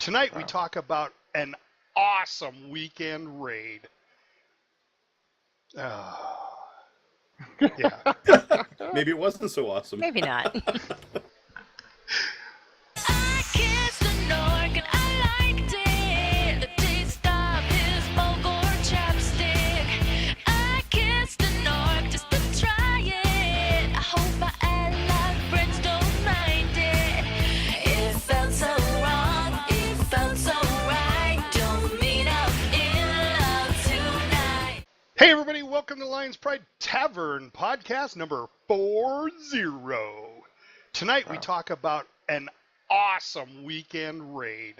Tonight we talk about an awesome weekend raid. Yeah. Maybe it wasn't so awesome. Maybe not. I kissed the Nork and I liked it. The taste of his Bulgur chapstick. I kissed the Nork just to try it. I hope my ally friends don't mind it. It felt so wrong, it felt so right. Don't meet up in love tonight. Hey everybody, welcome to Lions Pride Tavern podcast number 40. Tonight we talk about an awesome weekend raid.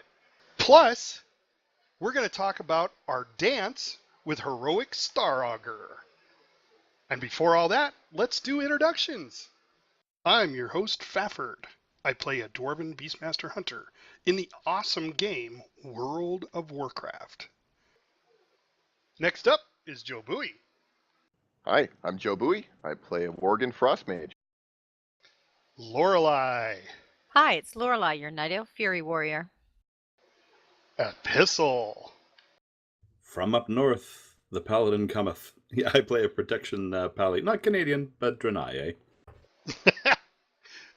Plus, we're going to talk about our dance with Heroic Star Auger. And before all that, let's do introductions. I'm your host, Fafford. I play a Dwarven Beastmaster Hunter in the awesome game World of Warcraft. Next up is JobUi. Hi, I'm JobUi. I play a Worgen Frost Mage. Lorelei. Hi, it's Lorelei, your Night Elf Fury Warrior. Epistle. From up north, the paladin cometh. Yeah, I play a protection pally. Not Canadian, but Draenei,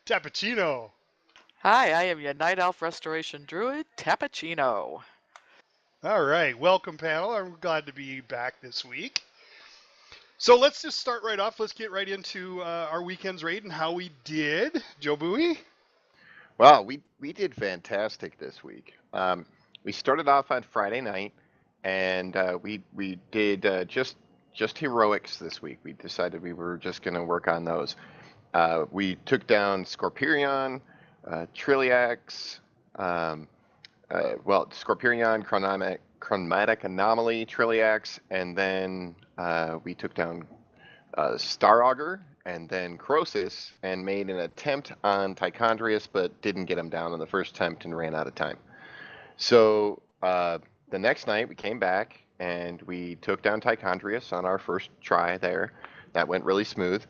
Tapachino. Hi, I am your Night Elf Restoration Druid, Tapachino. All right, welcome panel. I'm glad to be back this week. So let's just start right off. Let's get right into our weekend's raid and how we did. JobUi? Well, we did fantastic this week. We started off on Friday night, and we did just heroics this week. We decided we were just going to work on those. We took down Scorpion, Trilliax, Scorpion, Chromatic Anomaly, Trilliax, and then we took down Star Auger, and then Croesus, and made an attempt on Tichondrius, but didn't get him down on the first attempt and ran out of time. So the next night we came back, and we took down Tichondrius on our first try there. That went really smooth.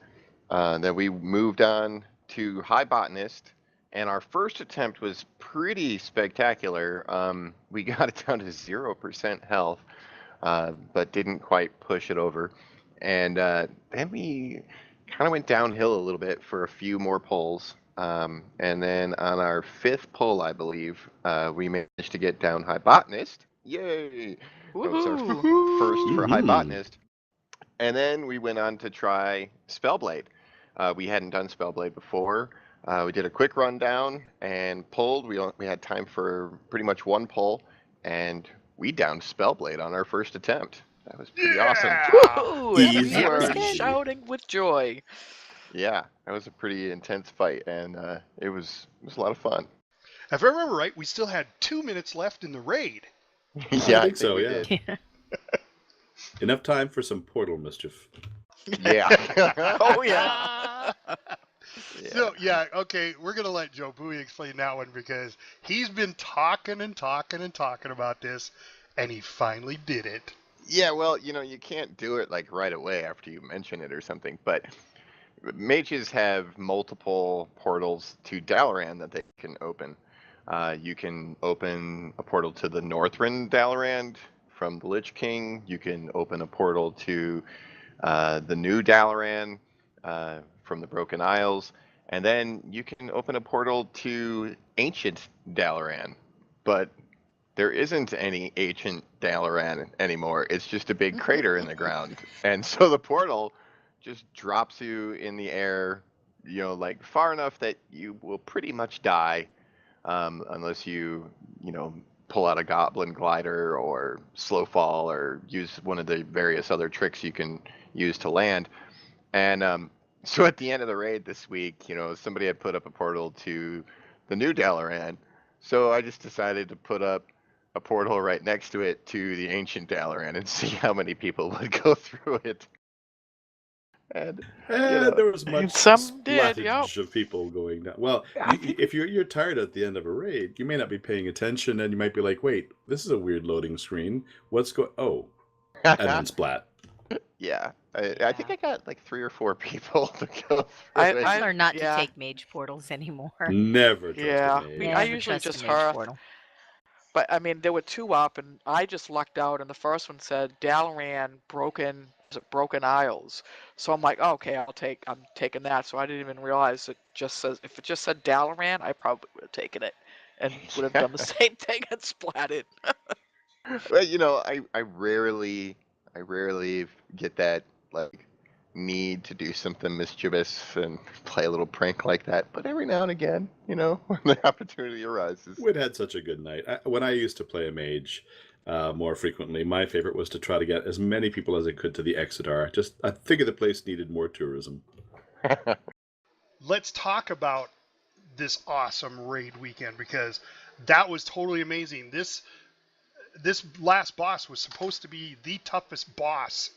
Then we moved on to High Botanist, and our first attempt was pretty spectacular. We got it down to 0% health, but didn't quite push it over. And then we kind of went downhill a little bit for a few more pulls. And then on our fifth pull, I believe, we managed to get down High Botanist. Yay! That was our first for High Botanist. And then we went on to try Spellblade. We hadn't done Spellblade before. We did a quick rundown and pulled. We had time for pretty much one pull, and we downed Spellblade on our first attempt. That was pretty awesome. Woohoo! Easy. And we were shouting with joy. Yeah, that was a pretty intense fight, and it was a lot of fun. If I remember right, we still had 2 minutes left in the raid. Yeah, I think so, we yeah. did. Enough time for some portal mischief. Yeah. Oh, yeah. So, okay, we're going to let JobUi explain that one because he's been talking about this, and he finally did it. Yeah, well, you can't do it like right away after you mention it or something, but mages have multiple portals to Dalaran that they can open. You can open a portal to the Northrend Dalaran from the Lich King. You can open a portal to the new Dalaran from the Broken Isles. And then you can open a portal to ancient Dalaran. But there isn't any ancient Dalaran anymore. It's just a big crater in the ground. And so the portal just drops you in the air, like far enough that you will pretty much die unless you pull out a goblin glider or slow fall or use one of the various other tricks you can use to land. And so at the end of the raid this week, somebody had put up a portal to the new Dalaran. So I just decided to put up a portal right next to it to the ancient Dalaran and see how many people would go through it. And there was much Some did, splattage of people going down. Well, if you're tired at the end of a raid, you may not be paying attention, and you might be like, "Wait, this is a weird loading screen. What's going? Oh," and then splat. Yeah, I think I got like 3 or 4 people to go through it. I learned not to take mage portals anymore. Never trust Yeah. a mage. I Never usually trust a just mage hearth. portal. But I mean, there were 2 up, and I just lucked out, and the first one said Dalaran Broken Isles. So I'm like, oh, okay, I'm taking that. So I didn't even realize it just says, if it just said Dalaran, I probably would have taken it and would have done the same thing and splatted. Well, you know, I rarely get that like need to do something mischievous and play a little prank like that. But every now and again, you know, when the opportunity arises. We'd had such a good night. When I used to play a mage more frequently, my favorite was to try to get as many people as I could to the Exodar. I figured the place needed more tourism. Let's talk about this awesome raid weekend, because that was totally amazing. This last boss was supposed to be the toughest boss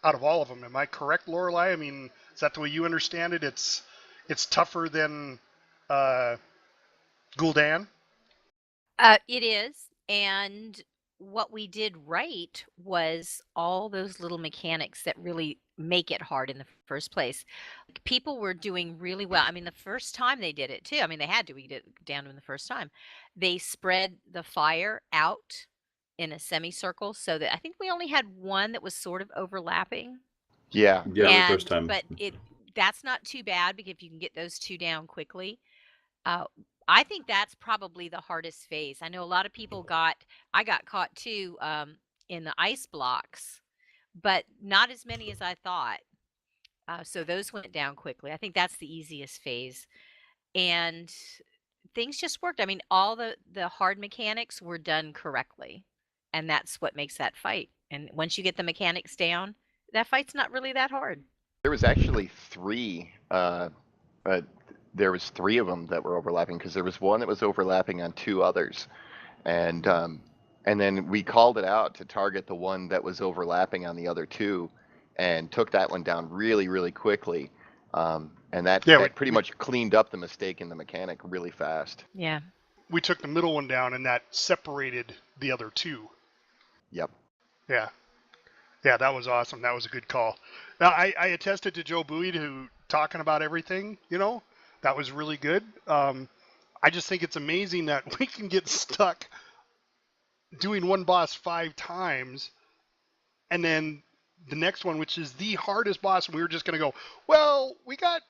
out of all of them. Am I correct, Lorelei? I mean, is that the way you understand it? It's tougher than Gul'dan? It is. And what we did right was all those little mechanics that really make it hard in the first place. People were doing really well. I mean, the first time they did it too. I mean, they had to. We did it down to the first time. They spread the fire out in a semicircle, so that I think we only had one that was sort of overlapping. Yeah. Yeah, the first time. But that's not too bad, because if you can get those 2 down quickly, I think that's probably the hardest phase. I know a lot of people I got caught too in the ice blocks, but not as many as I thought. So those went down quickly. I think that's the easiest phase, and things just worked. I mean, all the hard mechanics were done correctly, and that's what makes that fight. And once you get the mechanics down, that fight's not really that hard. There was actually 3. There was 3 of them that were overlapping, because there was one that was overlapping on 2 others, and then we called it out to target the one that was overlapping on the other 2, and took that one down really, really quickly. And that pretty much cleaned up the mistake in the mechanic really fast. Yeah. We took the middle one down, and that separated the other 2. Yep. Yeah. Yeah, that was awesome. That was a good call. Now, I attested to JobUi to talking about everything, you know. That was really good. I just think it's amazing that we can get stuck doing one boss 5 times, and then the next one, which is the hardest boss, we were just going to go, well, we got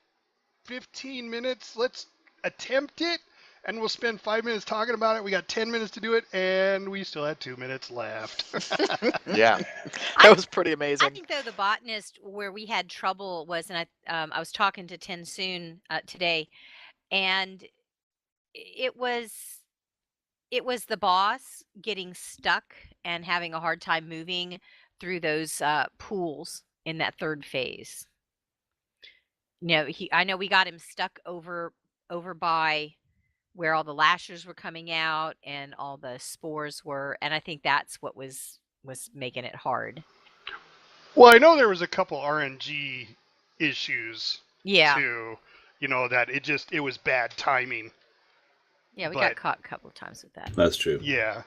15 minutes. Let's attempt it, and we'll spend 5 minutes talking about it. We got 10 minutes to do it, and we still had 2 minutes left. Yeah. That was pretty amazing. I think, though, the botanist where we had trouble was, and I was talking to Tensoon today, and it was the boss getting stuck and having a hard time moving through those pools in that 3rd phase. You know, I know we got him stuck over by where all the lashers were coming out and all the spores were, and I think that's what was making it hard. Well, I know there was a couple RNG issues Yeah. too. You know, that it was bad timing. Yeah, we got caught a couple of times with that. That's true. Yeah.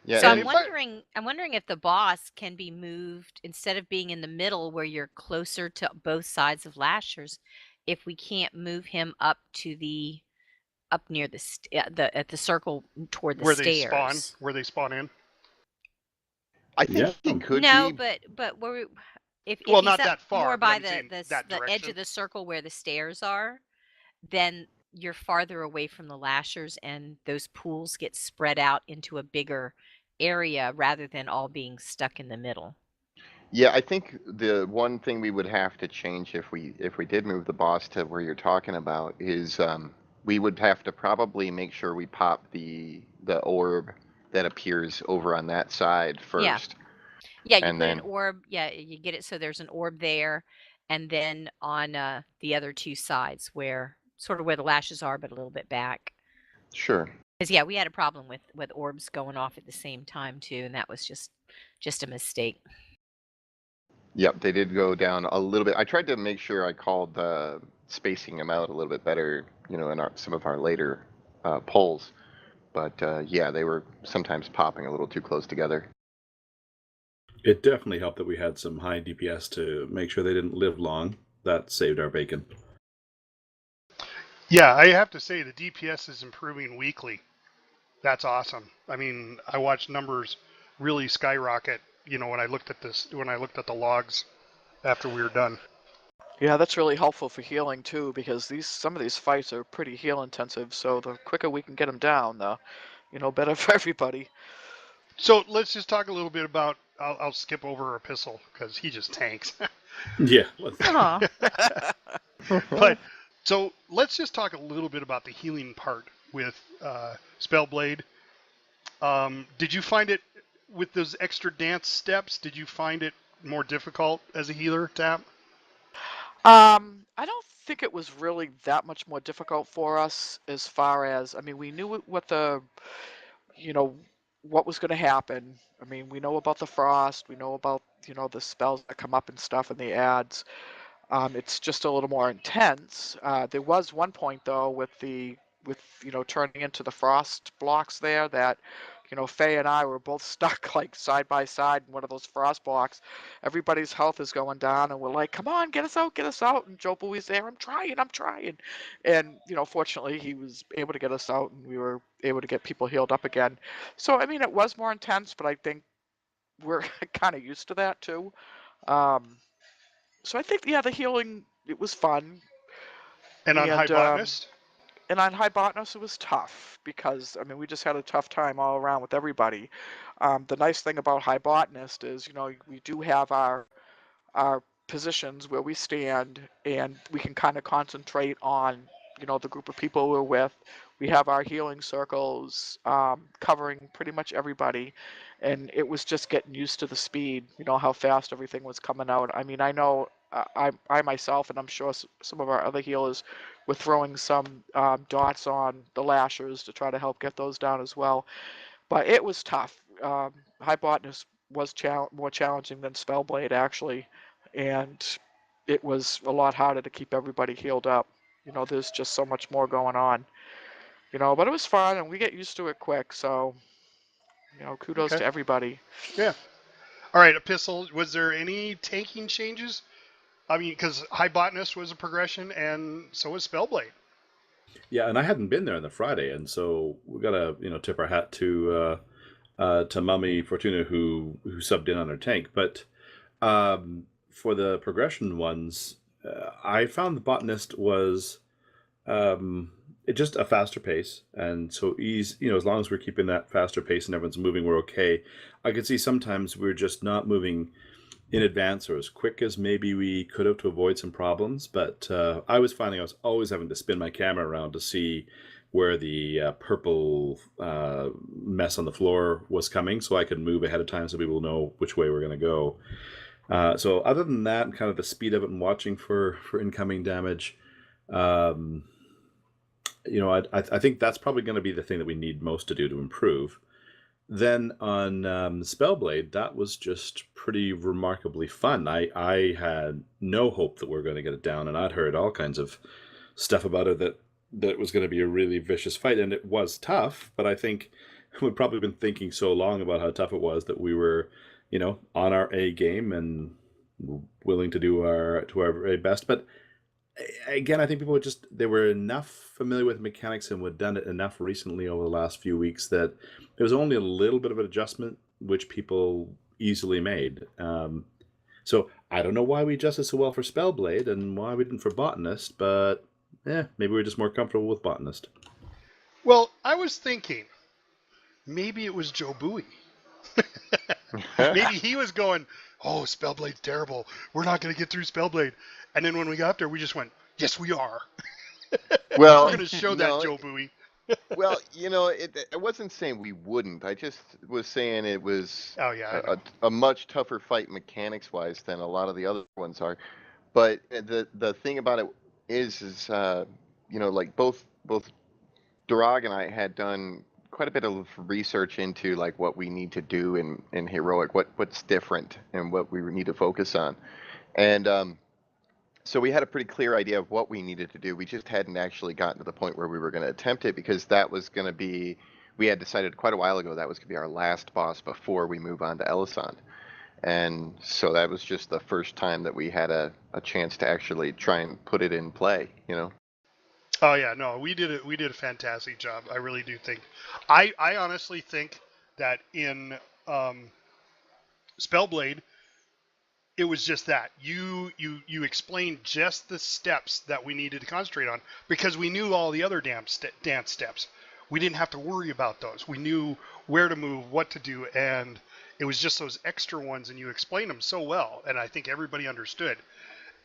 Yeah. So and I'm wondering if the boss can be moved, instead of being in the middle where you're closer to both sides of lashers, if we can't move him up near at the circle toward the stairs. Where they spawn in. I think he could No, be. but where if Well, he's not up that far, more but by I'm saying that the edge direction. of the circle where the stairs are, then you're farther away from the lashers, and those pools get spread out into a bigger area rather than all being stuck in the middle. Yeah, I think the one thing we would have to change if we did move the boss to where you're talking about is we would have to probably make sure we pop the orb that appears over on that side first. Yeah, you And put then- an orb. Yeah, you get it so there's an orb there, and then on the other 2 sides where the lashes are, but a little bit back. Sure. Because yeah, we had a problem with orbs going off at the same time too, and that was just a mistake. Yep, they did go down a little bit. I tried to make sure I called spacing them out a little bit better, you know, in some of our later polls. But yeah, they were sometimes popping a little too close together. It definitely helped that we had some high DPS to make sure they didn't live long. That saved our bacon. Yeah, I have to say the DPS is improving weekly. That's awesome. I mean, I watched numbers really skyrocket, when I looked at the logs after we were done. Yeah, that's really helpful for healing too, because some of these fights are pretty heal intensive. So the quicker we can get them down, the better for everybody. So let's just talk a little bit about. I'll skip over Epistle because he just tanks. Yeah. Aw. But so let's just talk a little bit about the healing part with Spellblade. Did you find it with those extra dance steps? Did you find it more difficult as a healer, Tap? I don't think it was really that much more difficult for us as far as, I mean, we knew what what was going to happen. I mean, we know about the frost, we know about, the spells that come up and stuff in the ads. It's just a little more intense. There was one point though with turning into the frost blocks there that, Faye and I were both stuck like side by side in one of those frost blocks. Everybody's health is going down, and we're like, "Come on, get us out, get us out!" And Joe Bowie's there, "I'm trying." And fortunately, he was able to get us out, and we were able to get people healed up again. So I mean, it was more intense, but I think we're kind of used to that too. Um, so I think, yeah, the healing, it was fun. And on High And Botanist? and on High Botanist, it was tough because, I mean, we just had a tough time all around with everybody. The nice thing about High Botanist is, we do have our positions where we stand, and we can kind of concentrate on, the group of people we're with. We have our healing circles covering pretty much everybody, and it was just getting used to the speed, how fast everything was coming out. I mean, I know I myself, and I'm sure some of our other healers were throwing some dots on the lashers to try to help get those down as well. But it was tough. High Botanist was more challenging than Spellblade, actually, and it was a lot harder to keep everybody healed up. There's just so much more going on. But it was fun, and we get used to it quick. So, kudos Okay. to everybody. Yeah. All right, Epistle, was there any tanking changes? I mean, because High Botanist was a progression, and so was Spellblade. Yeah, and I hadn't been there on the Friday, and so we gotta tip our hat to Mummy Fortuna who subbed in on her tank. But for the progression ones, I found the Botanist was just a faster pace, and so as long as we're keeping that faster pace and everyone's moving, we're okay. I could see sometimes we're just not moving in advance or as quick as maybe we could have to avoid some problems, but I was finding I was always having to spin my camera around to see where the purple mess on the floor was coming, so I could move ahead of time so people know which way we're going to go. So other than that, and kind of the speed of it and watching for incoming damage, I think that's probably going to be the thing that we need most to do to improve. Then on Spellblade, that was just pretty remarkably fun. I had no hope that we were going to get it down, and I'd heard all kinds of stuff about it that it was going to be a really vicious fight, and it was tough, but I think we'd probably been thinking so long about how tough it was that we were, on our A game and willing to do our very best. But again, I think people they were enough familiar with mechanics and had done it enough recently over the last few weeks that there was only a little bit of an adjustment which people easily made. So I don't know why we adjusted so well for Spellblade and why we didn't for Botanist, but maybe we're just more comfortable with Botanist. Well, I was thinking maybe it was Joe Bowie. Maybe he was going, "Oh, Spellblade's terrible. We're not going to get through Spellblade." And then when we got up there, we just went, "Yes, we are." Well, we're going to show that, Joe Bowie. Well, I wasn't saying we wouldn't. I just was saying it was a much tougher fight mechanics-wise than a lot of the other ones are. But the thing about it is like both Durag and I had done quite a bit of research into like what we need to do in Heroic, what's different and what we need to focus on. And so we had a pretty clear idea of what we needed to do. We just hadn't actually gotten to the point where we were going to attempt it, because that was going to be, we had decided quite a while ago that was going to be our last boss before we move on to Elisand. And so that was just the first time that we had a chance to actually try and put it in play, Oh yeah, no, we did it. We did a fantastic job. I really do think. I honestly think that in Spellblade, it was just that you explained just the steps that we needed to concentrate on because we knew all the other dance steps. We didn't have to worry about those. We knew where to move, what to do, and it was just those extra ones, and you explained them so well, and I think everybody understood.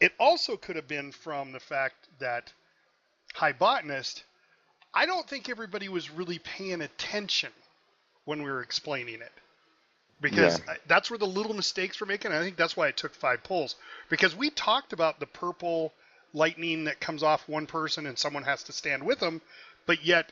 It also could have been from the fact that High Botanist, I don't think everybody was really paying attention when we were explaining it. Because that's where the little mistakes were making. I think that's why it took 5 pulls. Because we talked about the purple lightning that comes off one person and someone has to stand with them. But yet,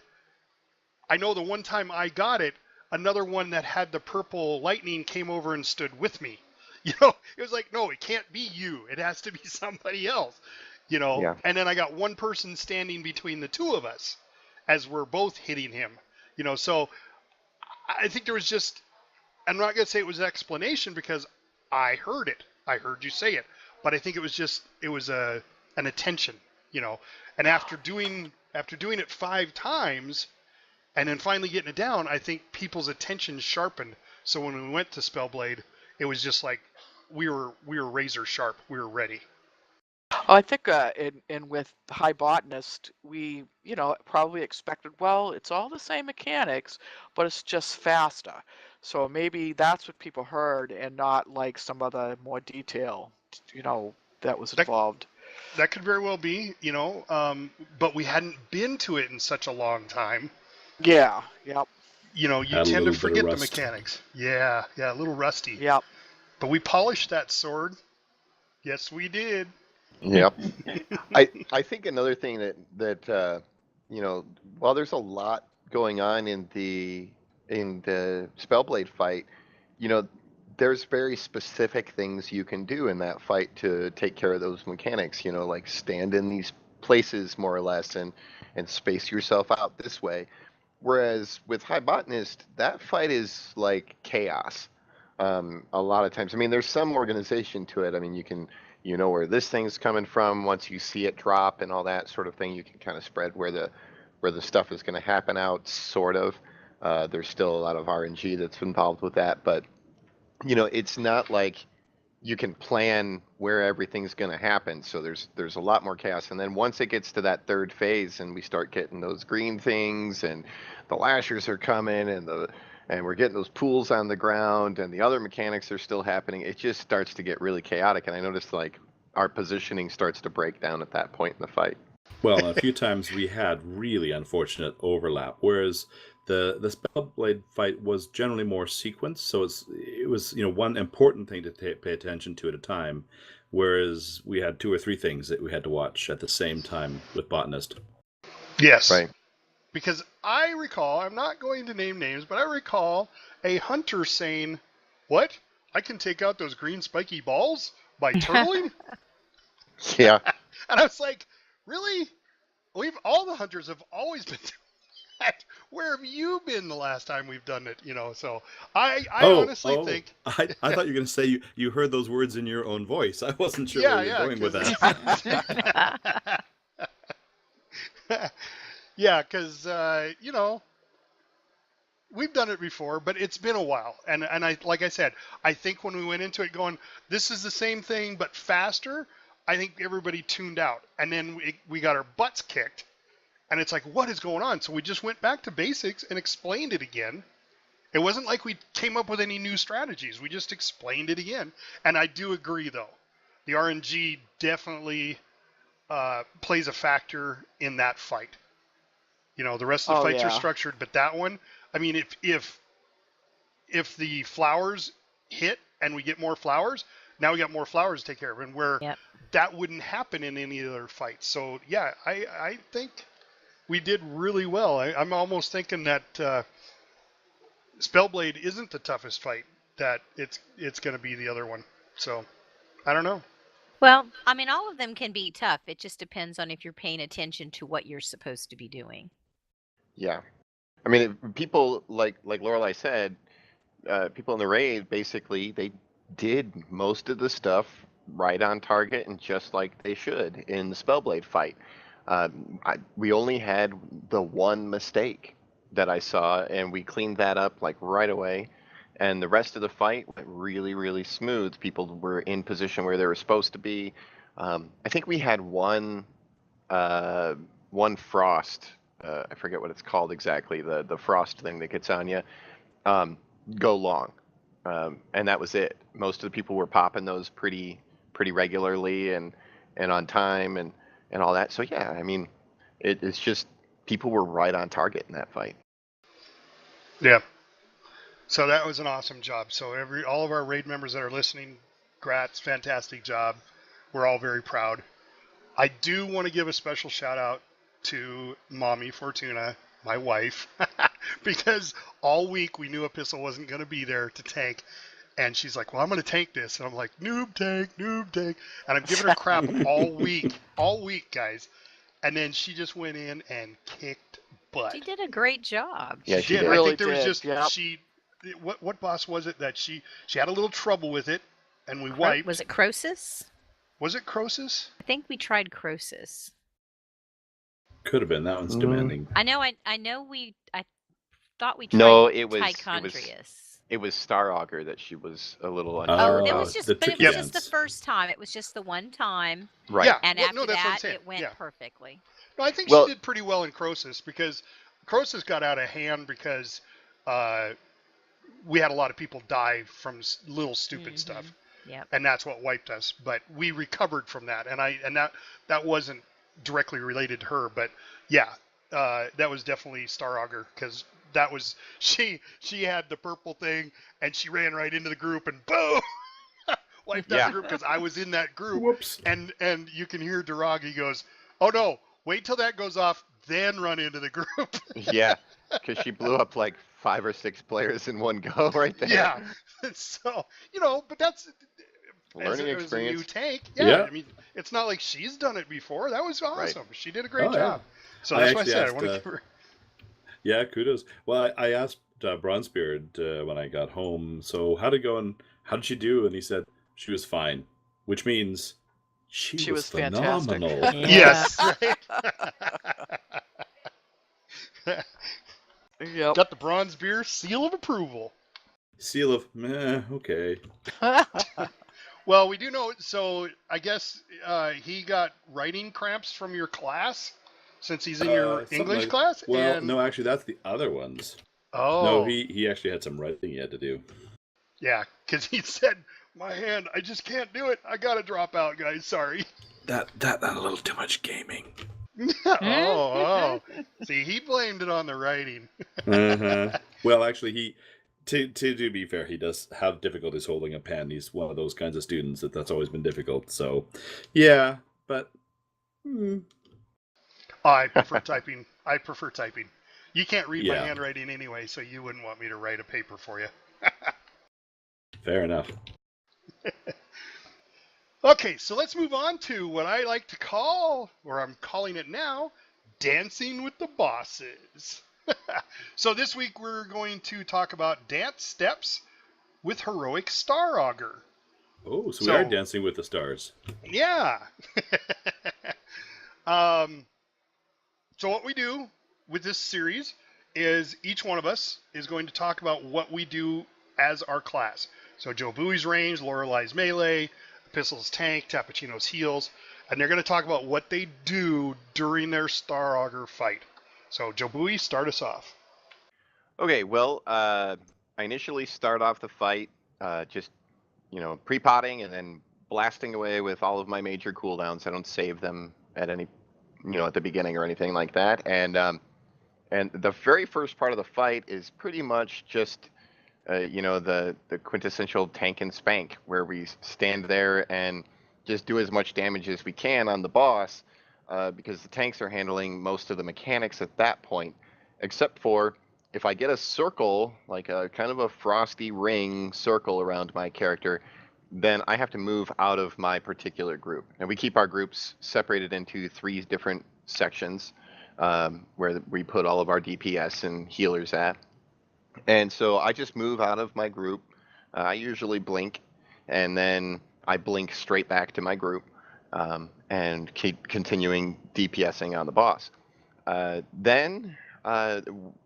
I know the one time I got it, another one that had the purple lightning came over and stood with me. It was like, no, it can't be you. It has to be somebody else. Yeah. And then I got one person standing between the two of us as we're both hitting him. So I think there was just... I'm not going to say it was an explanation because I heard it. I heard you say it. But I think it was an attention, And after doing it 5 times and then finally getting it down, I think people's attention sharpened. So when we went to Spellblade, it was just like we were razor sharp. We were ready. I think in with High Botanist, we probably expected, well, it's all the same mechanics, but it's just faster. So maybe that's what people heard, and not like some of the more detail, that was involved. That could very well be, but we hadn't been to it in such a long time. Yeah. Yep. You tend to forget the mechanics. Yeah, a little rusty. Yep. But we polished that sword. Yes, we did. Yep. I think another thing that while there's a lot going on in the Spellblade fight, there's very specific things you can do in that fight to take care of those mechanics, like stand in these places more or less and space yourself out this way. Whereas with High Botanist, that fight is like chaos. A lot of times, there's some organization to it. You can, where this thing's coming from. Once you see it drop and all that sort of thing, you can kind of spread where the stuff is going to happen out, sort of. There's still a lot of RNG that's involved with that, but it's not like you can plan where everything's going to happen. So there's a lot more chaos. And then once it gets to that 3rd phase and we start getting those green things and the lashers are coming and we're getting those pools on the ground and the other mechanics are still happening, it just starts to get really chaotic. And I noticed like our positioning starts to break down at that point in the fight. Well, a few times we had really unfortunate overlap, whereas the Spellblade fight was generally more sequenced, so it was one important thing to pay attention to at a time, whereas we had 2 or 3 things that we had to watch at the same time with Botanist. Yes. Right. Because I recall, I'm not going to name names, but I recall a hunter saying, "What? I can take out those green spiky balls by turtling?" Yeah. And I was like, really? All the hunters have always been doing that. Where have you been the last time we've done it? So I honestly think... I thought you were going to say you heard those words in your own voice. I wasn't sure where you were going with that. Yeah, because, we've done it before, but it's been a while. And like I said, I think when we went into it going, this is the same thing, but faster, I think everybody tuned out. And then we got our butts kicked. And it's like, what is going on? So we just went back to basics and explained it again. It wasn't like we came up with any new strategies. We just explained it again. And I do agree, though. The RNG definitely plays a factor in that fight. The rest of the fights are structured, but that one, if the flowers hit and we get more flowers, now we got more flowers to take care of, and where that wouldn't happen in any other fight. So yeah, I think we did really well. I'm almost thinking that Spellblade isn't the toughest fight, that it's going to be the other one. So I don't know. Well, all of them can be tough. It just depends on if you're paying attention to what you're supposed to be doing. Yeah. People, like Lorelei said, people in the raid, basically, they did most of the stuff right on target and just like they should in the Spellblade fight. We only had the one mistake that I saw, and we cleaned that up like right away. And the rest of the fight went really, really smooth. People were in position where they were supposed to be. I think we had one frost. I forget what it's called exactly. The frost thing that gets on you. Go long, and that was it. Most of the people were popping those pretty regularly and on time and all that. So yeah, I mean, it's just people were right on target in that fight. Yeah. So that was an awesome job. So all of our raid members that are listening, grats, fantastic job. We're all very proud. I do want to give a special shout out to Mommy Fortuna, my wife, because all week we knew Epistle wasn't going to be there to tank. And she's like, well, I'm going to tank this. And I'm like, noob tank. And I'm giving her crap all week, guys. And then she just went in and kicked butt. She did a great job. Yeah, she did. I Really think there was did, just, yep. what boss was it that she had a little trouble with it and we wiped. Was it Croesus? Was it Croesus? I think we tried Croesus. Could have been. That one's demanding. I thought we tried No, it was Tichondrius. it was Star Auger that she was a little Oh, unsure it about. was just, the but it tricky was just the dance. first time. It was just the one time, Right. Yeah. and Well, after no, that's what I'm that, saying. it went Yeah. perfectly. No, I think Well- she did pretty well in Croesus because Croesus got out of hand because we had a lot of people die from little stupid stuff. Yep. And that's what wiped us. But we recovered from that, and that wasn't directly related to her, but yeah, that was definitely Star Auger because that was she had the purple thing and she ran right into the group and boom, wiped out Yeah. the group because I was in that group. Whoops. And you can hear Duragi goes, oh no, wait till that goes off, then run into the group. Yeah, because she blew up like 5 or 6 players in one go right there. Yeah. So, but that's Learning as a new experience. tank. Yeah. Yeah. I mean, it's not like she's done it before. That was awesome. She did a great Oh, yeah. job. So I that's why I actually said I asked, want to give her. Yeah, kudos. Well, I asked Bronzebeard when I got home, so how'd it go and how did she do? And he said she was fine, which means she was fantastic. phenomenal. Yes. Right. Yep. Got the bronze beer seal of approval. Seal of meh, okay. Well, we do know. So I guess he got writing cramps from your class since he's in your Something English like- class. Well, and... no, actually, that's the other ones. Oh. No, he actually had some writing he had to do. Yeah, because he said, "My hand, I just can't do it. I gotta drop out, guys. Sorry." That a little too much gaming. oh. See, he blamed it on the writing. Uh-huh. Well, actually, he to be fair, he does have difficulties holding a pen. He's one of those kinds of students that's always been difficult. So, yeah, but I prefer typing. You can't read my Yeah. handwriting anyway, so you wouldn't want me to write a paper for you. fair enough. Okay, so let's move on to what I like to call, or I'm calling it now, Dancing with the Bosses. So this week we're going to talk about dance steps with Heroic Star Auger. Oh, so we So- are dancing with the stars. Yeah. So what we do with this series is each one of us is going to talk about what we do as our class. So Jobui's range, Lorelai's melee, Epistle's tank, Tapachino's heals, and they're going to talk about what they do during their Star Auger fight. So Jobui, start us off. Okay, well, I initially start off the fight just, pre-potting and then blasting away with all of my major cooldowns. I don't save them at any, at the beginning or anything like that. And the very first part of the fight is pretty much just, the quintessential tank and spank, where we stand there and just do as much damage as we can on the boss, because the tanks are handling most of the mechanics at that point, except for if I get a circle, like a kind of a frosty ring circle around my character, then I have to move out of my particular group. And we keep our groups separated into 3 different sections, where we put all of our DPS and healers at. And so I just move out of my group. I usually blink, and then I blink straight back to my group. and keep continuing DPSing on the boss. Then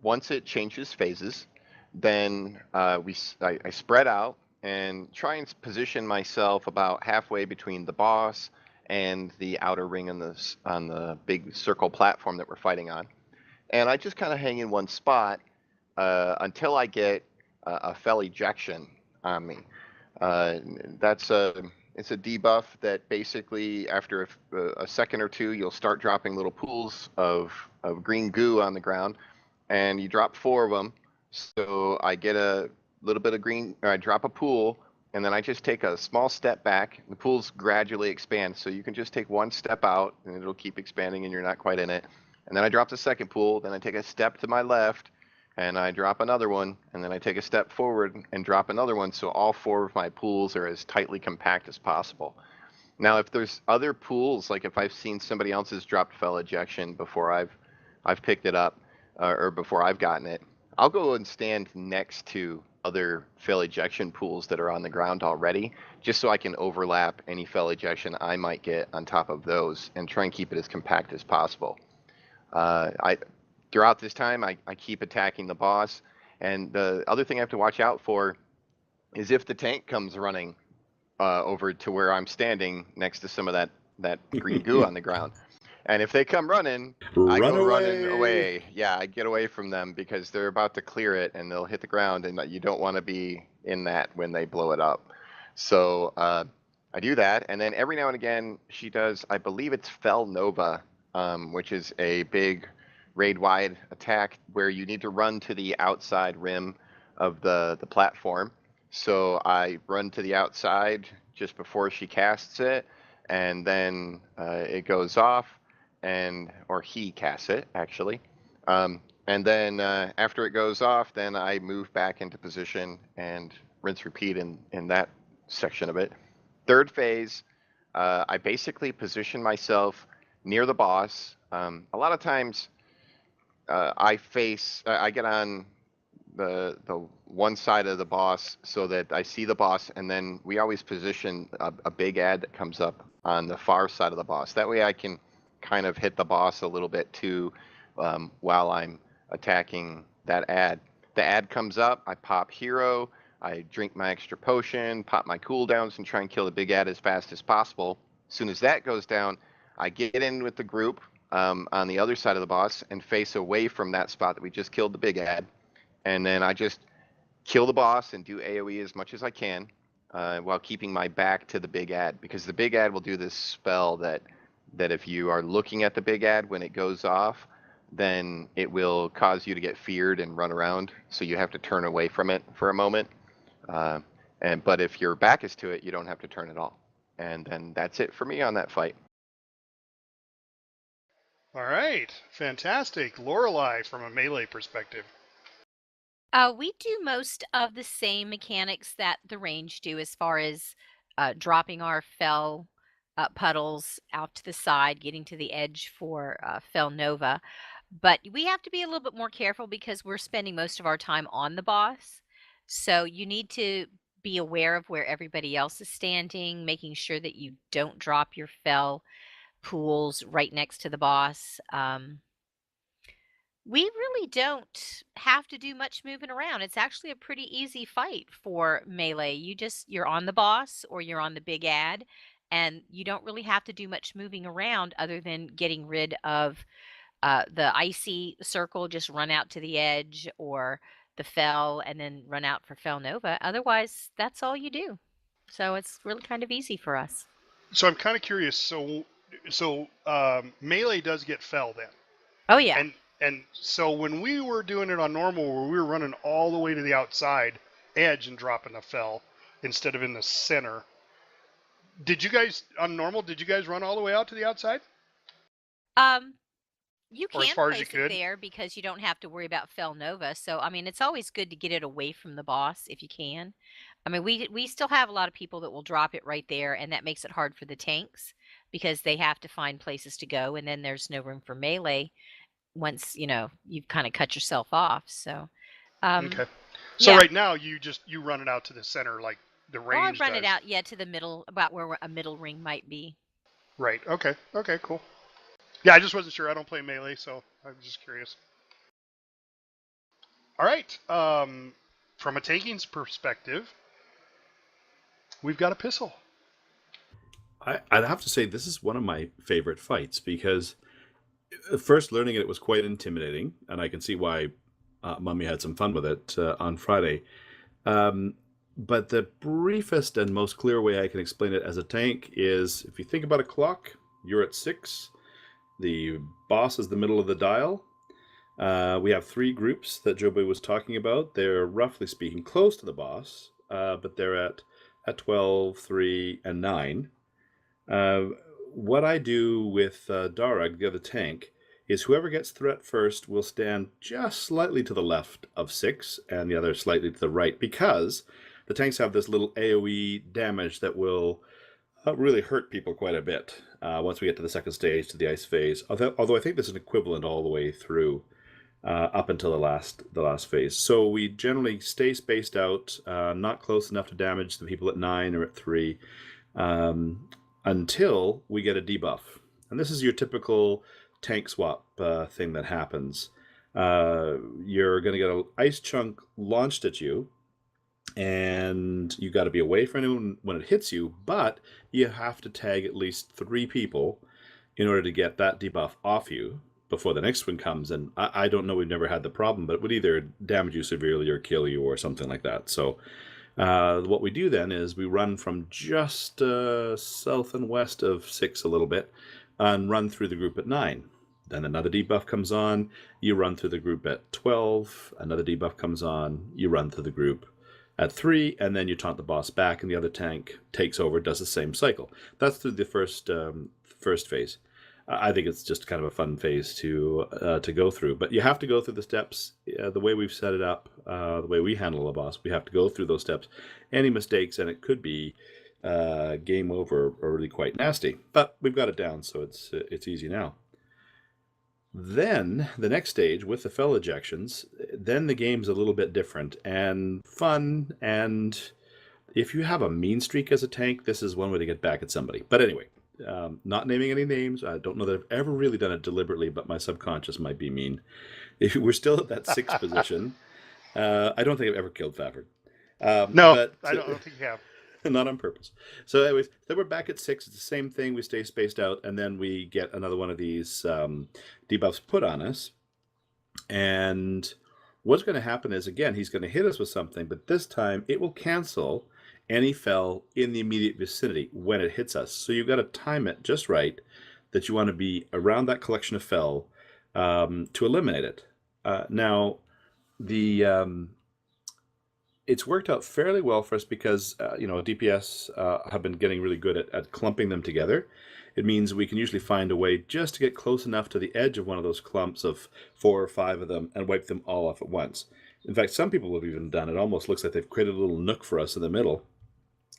once it changes phases, then I spread out and try and position myself about halfway between the boss and the outer ring on the big circle platform that we're fighting on. And I just kind of hang in one spot until I get a fell ejection on me. That's it's a debuff that basically after a second or two, you'll start dropping little pools of green goo on the ground, and you drop 4 of them. So I get a little bit of green, or I drop a pool, and then I just take a small step back. The pools gradually expand, so you can just take 1 step out, and it'll keep expanding, and you're not quite in it. And then I drop the second pool, then I take a step to my left, and I drop another one, and then I take a step forward and drop another one, so all 4 of my pools are as tightly compact as possible. Now, if there's other pools, like if I've seen somebody else's dropped fell ejection before I've picked it up, or before I've gotten it, I'll go and stand next to other fell ejection pools that are on the ground already, just so I can overlap any fell ejection I might get on top of those and try and keep it as compact as possible. Throughout this time, I keep attacking the boss, and the other thing I have to watch out for is if the tank comes running over to where I'm standing next to some of that green goo on the ground. And if they come running, I go running away. Yeah, I get away from them because they're about to clear it and they'll hit the ground, and you don't want to be in that when they blow it up. So I do that, and then every now and again she does, I believe it's Fell Nova, which is a big raid-wide attack where you need to run to the outside rim of the platform. So I run to the outside just before she casts it, and then it goes off, or he casts it, actually. And then after it goes off, then I move back into position and rinse repeat in that section of it. Third phase, I basically position myself near the boss. A lot of times I get on the one side of the boss so that I see the boss, and then we always position a big ad that comes up on the far side of the boss. That way I can kind of hit the boss a little bit too while I'm attacking that ad. The ad comes up, I pop hero, I drink my extra potion, pop my cooldowns, and try and kill the big ad as fast as possible. As soon as that goes down, I get in with the group on the other side of the boss and face away from that spot that we just killed the big ad. And then I just kill the boss and do AoE as much as I can while keeping my back to the big ad, because the big ad will do this spell that if you are looking at the big ad when it goes off, then it will cause you to get feared and run around, so you have to turn away from it for a moment. But if your back is to it, you don't have to turn at all. And then that's it for me on that fight. All right, fantastic. Lorelei, from a melee perspective. We do most of the same mechanics that the range do, as far as dropping our fell puddles out to the side, getting to the edge for Fell Nova. But we have to be a little bit more careful because we're spending most of our time on the boss. So you need to be aware of where everybody else is standing, making sure that you don't drop your fell pools right next to the boss. We really don't have to do much moving around. It's actually a pretty easy fight for melee. You're on the boss or you're on the big ad, and you don't really have to do much moving around other than getting rid of the icy circle. Just run out to the edge, or the fell, and then run out for Fell Nova. Otherwise, that's all you do. So it's really kind of easy for us. So I'm kind of curious. So melee does get fell then. Oh yeah. And so when we were doing it on normal, where we were running all the way to the outside edge and dropping the fell instead of in the center, did you guys run all the way out to the outside? You Or as can far as you place it could? there because you don't have to worry about Fell Nova. So I mean, it's always good to get it away from the boss if you can. I mean, we still have a lot of people that will drop it right there, and that makes it hard for the tanks because they have to find places to go, and then there's no room for melee once you've kind of cut yourself off. So Okay. So yeah. right now you run it out to the center like the Well, I range run does. it out, to the middle, about where a middle ring might be. Right. Okay. Okay. Cool. Yeah, I just wasn't sure. I don't play melee, so I'm just curious. All right. From a takings perspective, we've got a pistol. I'd have to say this is one of my favorite fights because first learning it was quite intimidating, and I can see why Mummy had some fun with it on Friday. But the briefest and most clear way I can explain it as a tank is if you think about a clock, you're at 6. The boss is the middle of the dial. We have 3 groups that Jobu was talking about. They're roughly speaking close to the boss, but they're at 12, 3, and 9. What I do with Darug, the other tank, is whoever gets threat first will stand just slightly to the left of 6 and the other slightly to the right, because the tanks have this little AoE damage that will really hurt people quite a bit once we get to the second stage, to the ice phase. Although I think this is equivalent all the way through up until the last phase. So we generally stay spaced out, not close enough to damage the people at 9 or at 3, until we get a debuff. And this is your typical tank swap thing that happens. You're going to get an ice chunk launched at you, and you got to be away from it when it hits you, but you have to tag at least 3 people in order to get that debuff off you before the next one comes. And I don't know, we've never had the problem, but it would either damage you severely or kill you or something like that. So what we do then is we run from just south and west of 6 a little bit and run through the group at 9. Then another debuff comes on, you run through the group at 12, another debuff comes on, you run through the group at 3, and then you taunt the boss back, and the other tank takes over, does the same cycle. That's through the first phase. I think it's just kind of a fun phase to go through. But you have to go through the steps. The way we've set it up, the way we handle a boss, we have to go through those steps. Any mistakes, and it could be game over or really quite nasty. But we've got it down, so it's easy now. Then the next stage with the fell ejections, then the game's a little bit different and fun. And if you have a mean streak as a tank, this is one way to get back at somebody. But anyway, not naming any names. I don't know that I've ever really done it deliberately, but my subconscious might be mean. If we're still at that 6th position, I don't think I've ever killed Tavern. No, but, I don't think you have. Not on purpose. So anyways, then we're back at 6. It's the same thing. We stay spaced out, and then we get another one of these debuffs put on us. And what's going to happen is, again, he's going to hit us with something, but this time it will cancel any fell in the immediate vicinity when it hits us. So you've got to time it just right, that you want to be around that collection of fell to eliminate it. Now, it's worked out fairly well for us because, DPS have been getting really good at clumping them together. It means we can usually find a way just to get close enough to the edge of one of those clumps of 4 or 5 of them and wipe them all off at once. In fact, some people have even done it. Almost looks like they've created a little nook for us in the middle,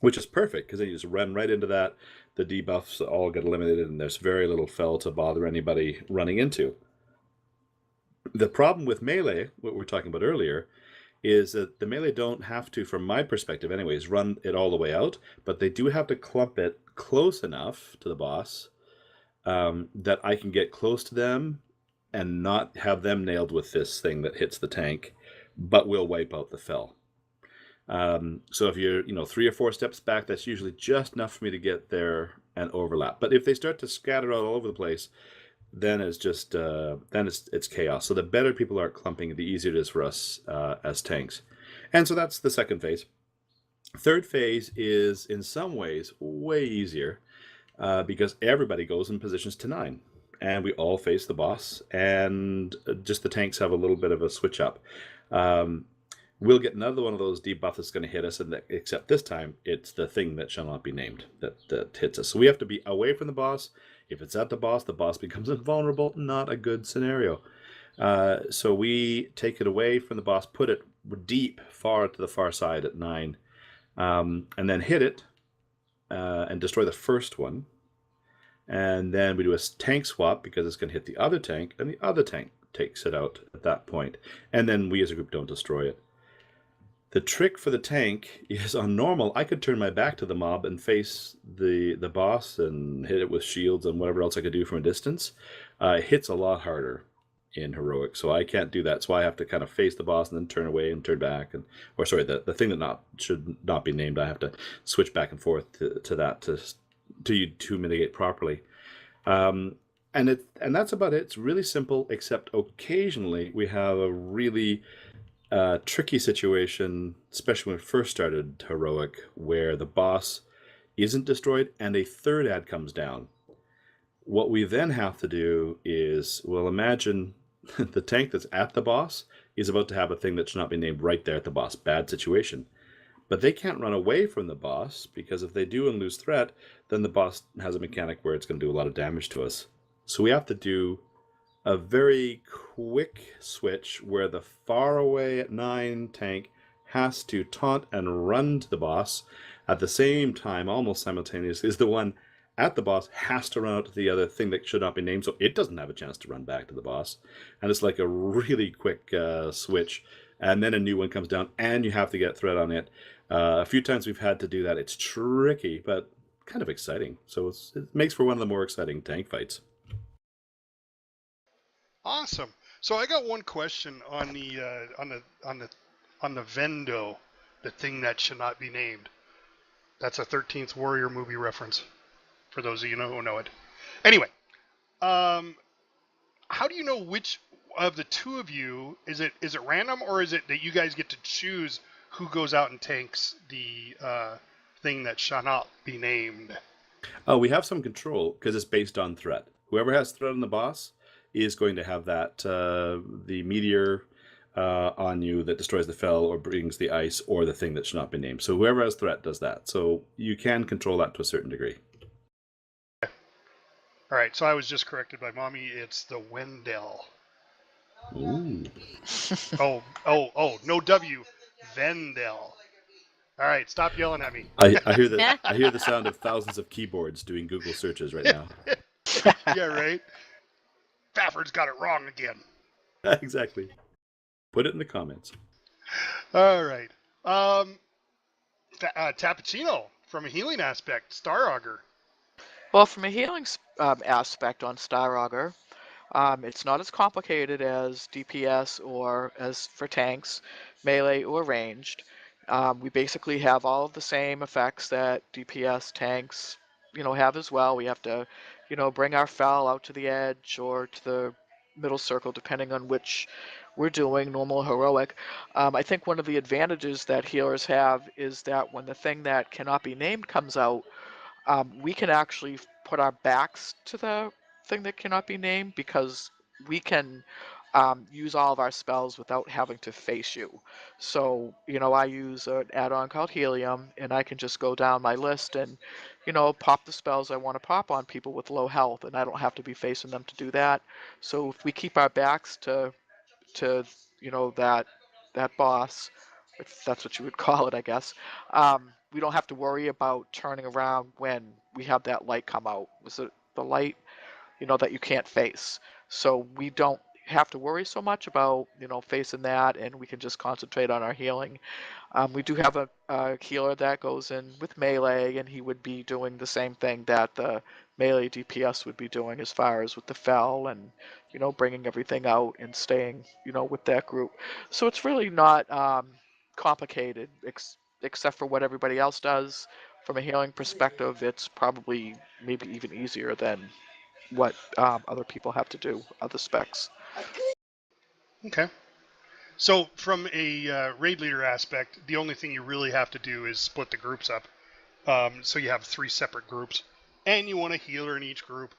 which is perfect because then you just run right into that. The debuffs all get eliminated, and there's very little fell to bother anybody running into. The problem with melee, what we were talking about earlier, is that the melee don't have to, from my perspective anyways, run it all the way out, but they do have to clump it close enough to the boss that I can get close to them and not have them nailed with this thing that hits the tank, but will wipe out the fell. So if you're 3 or 4 steps back, that's usually just enough for me to get there and overlap. But if they start to scatter all over the place, then it's just it's chaos. So the better people are clumping, the easier it is for us as tanks. And so that's the second phase. Third phase is in some ways way easier because everybody goes in positions to 9, and we all face the boss, and just the tanks have a little bit of a switch up. We'll get another one of those debuffs that's going to hit us, except this time it's the thing that shall not be named that hits us. So we have to be away from the boss. If it's at the boss becomes invulnerable. Not a good scenario. So we take it away from the boss, put it deep, far to the far side at 9, and then hit it and destroy the first one. And then we do a tank swap because it's going to hit the other tank, and the other tank takes it out at that point. And then we as a group don't destroy it. The trick for the tank is on normal, I could turn my back to the mob and face the boss and hit it with shields and whatever else I could do from a distance. It hits a lot harder in Heroic, so I can't do that. So I have to kind of face the boss and then turn away and turn back. Or sorry, the thing that should not be named, I have to switch back and forth to that to mitigate properly. And that's about it. It's really simple, except occasionally we have a really tricky situation, especially when we first started Heroic, where the boss isn't destroyed and a third ad comes down. What we then have to do is, well, imagine the tank that's at the boss is about to have a thing that should not be named right there at the boss. Bad situation. But they can't run away from the boss, because if they do and lose threat, then the boss has a mechanic where it's going to do a lot of damage to us. So we have to do a very quick switch where the far away at 9 tank has to taunt and run to the boss at the same time, almost simultaneously, as the one at the boss has to run out to the other thing that should not be named, so it doesn't have a chance to run back to the boss. And it's like a really quick switch, and then a new one comes down, and you have to get threat on it. A few times we've had to do that. It's tricky, but kind of exciting. So it makes for one of the more exciting tank fights. Awesome. So I got one question on the Vendo, the thing that should not be named. That's a 13th Warrior movie reference, for those of you who know it. Anyway, how do you know which of the two of you, is it random, or is it that you guys get to choose who goes out and tanks the thing that shall not be named? Oh, we have some control because it's based on threat. Whoever has threat on the boss is going to have that the meteor on you that destroys the fell or brings the ice, or the thing that should not be named. So whoever has threat does that. So you can control that to a certain degree. All right, so I was just corrected by Mommy. It's the Wendell. Ooh. Oh, no W. Vendel. All right, stop yelling at me. I hear the sound of thousands of keyboards doing Google searches right now. Yeah, right. Fafford's got it wrong again. Exactly. Put it in the comments. All right. Tapachino, from a healing aspect, Star Auger. Well, from a healing aspect on Star Auger, it's not as complicated as DPS or as for tanks, melee or ranged. We basically have all of the same effects that DPS tanks, have as well. We have to, bring our fell out to the edge or to the middle circle, depending on which we're doing, normal, heroic. I think one of the advantages that healers have is that when the thing that cannot be named comes out, we can actually put our backs to the thing that cannot be named, because we can use all of our spells without having to face you. So, I use an add-on called Helium, and I can just go down my list and, pop the spells I want to pop on people with low health, and I don't have to be facing them to do that. So if we keep our backs to that boss, if that's what you would call it, I guess, we don't have to worry about turning around when we have that light come out. Was it the light, that you can't face? So we don't have to worry so much about, facing that, and we can just concentrate on our healing. We do have a healer that goes in with melee, and he would be doing the same thing that the melee DPS would be doing, as far as with the fell and, bringing everything out and staying, with that group. So it's really not complicated, except for what everybody else does. From a healing perspective, it's probably maybe even easier than what other people have to do, other specs. Okay. So from a raid leader aspect, the only thing you really have to do is split the groups up. So you have 3 separate groups, and you want a healer in each group,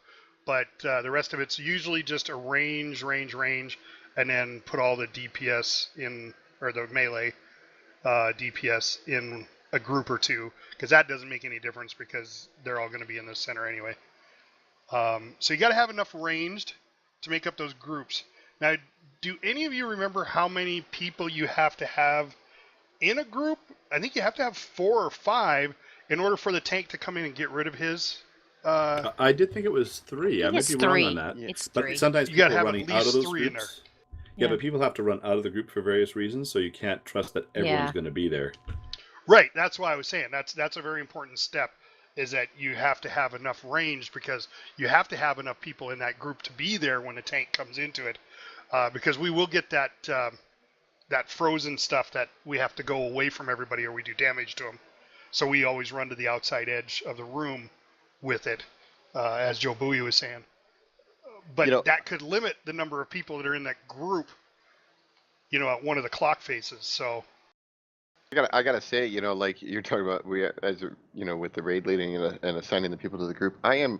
but the rest of it's usually just a range, and then put all the DPS in, or the melee DPS in a group or two, because that doesn't make any difference because they're all going to be in the center anyway. So you got to have enough ranged to make up those groups. Now, do any of you remember how many people you have to have in a group? I think you have to have 4 or 5 in order for the tank to come in and get rid of his. I did think it was 3. I might be wrong on that. It's But 3. sometimes You people gotta are have running at out of least those 3 in groups. Yeah, but people have to run out of the group for various reasons, so you can't trust that everyone's Yeah. going to be there. Right. That's why I was saying that's a very important step. Is that you have to have enough range because you have to have enough people in that group to be there when a tank comes into it, because we will get that that frozen stuff that we have to go away from everybody or we do damage to them. So we always run to the outside edge of the room with it, as JoBui was saying. But You know- that could limit the number of people that are in that group, at one of the clock faces. So I gotta say, like you're talking about, with the raid leading and assigning the people to the group, I am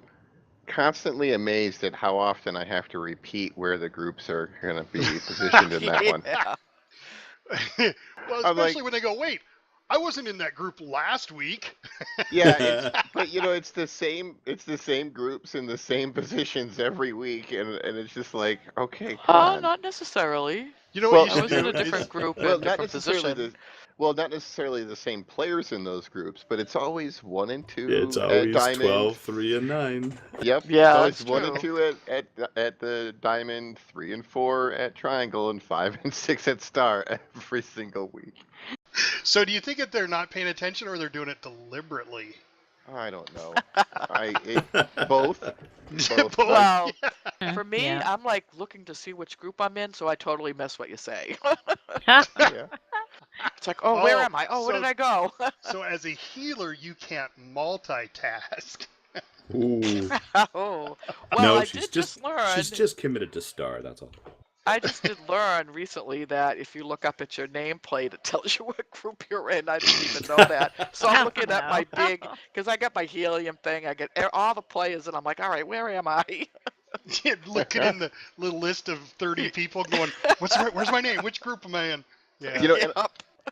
constantly amazed at how often I have to repeat where the groups are gonna be positioned in that one. Yeah. well, I'm like- especially when they go, wait, I wasn't in that group last week. Yeah, but it's the same groups in the same positions every week, and it's just like, okay, come on. Not necessarily. You know Well, what I you was should in do? a different is- group Well, in not different necessarily position. not necessarily the same players in those groups, but it's always 1 and 2 It's at always Diamond. 12, 3, and 9. Yep. Yeah, it's always that's 1 and true. 2 at the Diamond, 3 and 4 at Triangle, and 5 and 6 at Star every single week. So do you think that they're not paying attention or they're doing it deliberately? I don't know. Both. Both. Both. Well, Yeah. for me, Yeah. I'm like looking to see which group I'm in, so I totally miss what you say. Yeah. It's like, oh, where Oh, am I? Oh, where so- did I go? So as a healer, you can't multitask. Ooh. Oh, well, No, I she's did just learn. She's just committed to Star, that's all. I just did learn recently that if you look up at your nameplate, it tells you what group you're in. I didn't even know that. So I'm looking at my big, because I got my helium thing. I get all the players, and I'm like, all right, where am I? Looking in the little list of 30 people going, where's my name? Which group am I in? Yeah. Yep.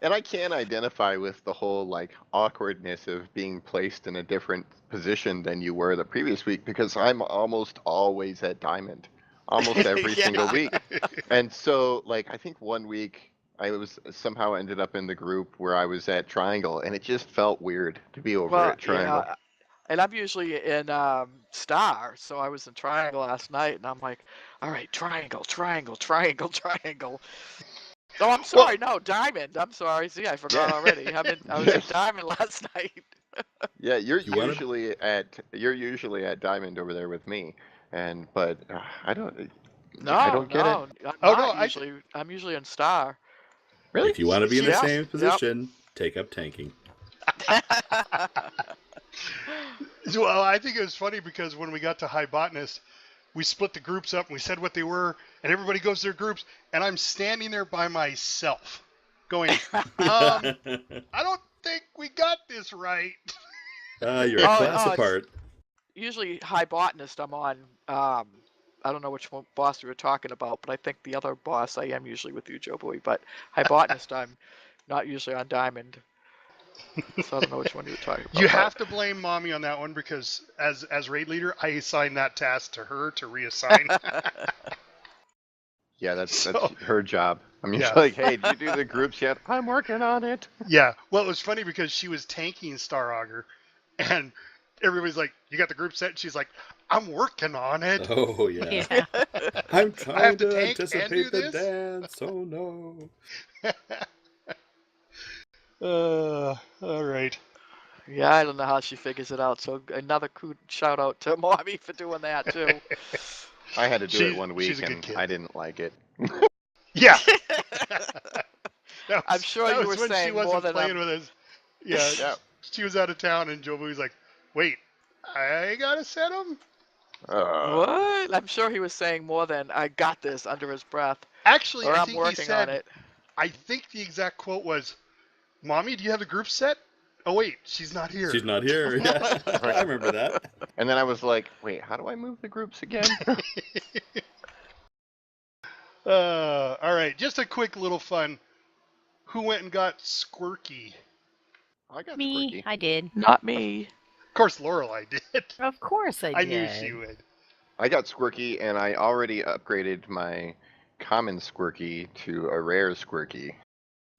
And I can identify with the whole like awkwardness of being placed in a different position than you were the previous week, because I'm almost always at Diamond, almost every Yeah. single week. And so like I think one week I was somehow ended up in the group where I was at Triangle, and it just felt weird to be over Well, at Triangle. yeah. And I'm usually in Star, so I was in Triangle last night, and I'm like, all right, Triangle, Triangle, Triangle, Triangle. Oh, I'm sorry, no, Diamond. I'm sorry. See, I forgot Yeah. already. I was at Diamond last night. Yeah, you're You wanna- usually at Diamond over there with me, but I don't. No, I don't get it. I'm Oh, not no, usually. I'm usually in Star. Really? If you want to be in the Yeah. same Yep. position, take up tanking. Well, I think it was funny because when we got to High Botanist, we split the groups up and we said what they were, and everybody goes to their groups, and I'm standing there by myself going, I don't think we got this right. You're a class it's- apart. Usually, High Botanist, I'm on. I don't know which one boss we were talking about, but I think the other boss I am usually with you, JoBui. But High Botanist, I'm not usually on Diamond. So I don't know which one you were talking about. You but- have to blame Mommy on that one because as raid leader, I assigned that task to her to reassign. Yeah, that's So- her job. I'm Yeah. usually like, hey, did you do the groups yet? I'm working on it. Yeah. Well, it was funny because she was tanking Star Auger, and everybody's like, "You got the group set?" And she's like, "I'm working on it." Oh, yeah. Yeah. I'm I trying have to to tank and do anticipate the this? dance. Oh, no. All right. Yeah, I don't know how she figures it out. So another shout out to Mommy for doing that too. I had to do it one she's week, a good and kid. I didn't like it. Yeah. That I'm was- sure that you was were when she saying more wasn't than playing with us. Yeah. Yeah. She was out of town, and JoBui's like, "Wait, I gotta set him." What? I'm sure he was saying more than "I got this" under his breath, Actually, or I I'm think he working said. on it. I think the exact quote was, "Mommy, do you have the group set?" Oh wait, she's not here. She's not here. Yeah. I remember that. And then I was like, wait, how do I move the groups again? All right, just a quick little fun. Who went and got Squirky? I got Me, Squirky. I did. Not me. Of course, Lorelai did. Of course I did. I knew she would. I got Squirky, and I already upgraded my common Squirky to a rare Squirky.